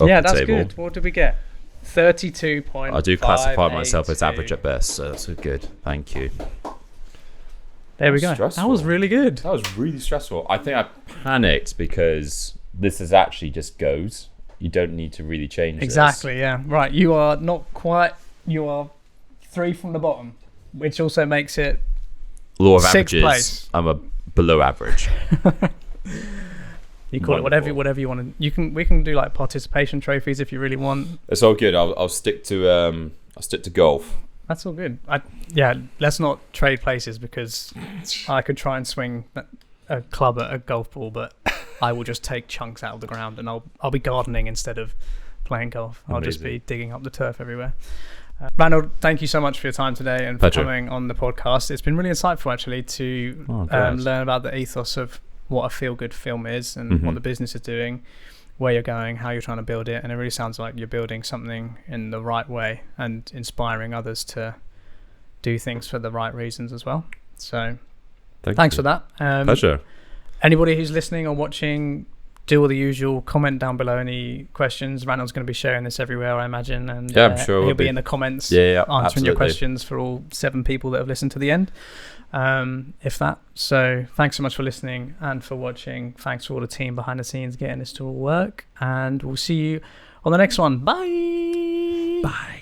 of the that's table. Good. What did we get? 32.5. I do classify myself as average at best, so that's good. Thank you. There we go. Stressful. That was really good. That was really stressful. I think I panicked because this is actually just goes. You don't need to really change Exactly, yeah. Right, you are not quite... You are 3 from the bottom, which also makes it... Law of 6th averages. place. I'm a below average. You call it whatever you want to. We can do like participation trophies if you really want. It's all good. I'll stick to golf. That's all good. Let's not trade places because I could try and swing a club at a golf ball, but I will just take chunks out of the ground and I'll be gardening instead of playing golf. I'll just be digging up the turf everywhere. Ranald, thank you so much for your time today and for coming on the podcast. It's been really insightful actually to learn about the ethos of what a feel-good film is and what the business is doing, where you're going, how you're trying to build it. And it really sounds like you're building something in the right way and inspiring others to do things for the right reasons as well. So thanks for that. Pleasure. Anybody who's listening or watching, do all the usual, comment down below any questions. Ranald's going to be sharing this everywhere, I imagine. And I'm sure he'll be in the comments answering your questions for all 7 people that have listened to the end. So thanks so much for listening and for watching. Thanks to all the team behind the scenes getting this to all work, and we'll see you on the next one. Bye.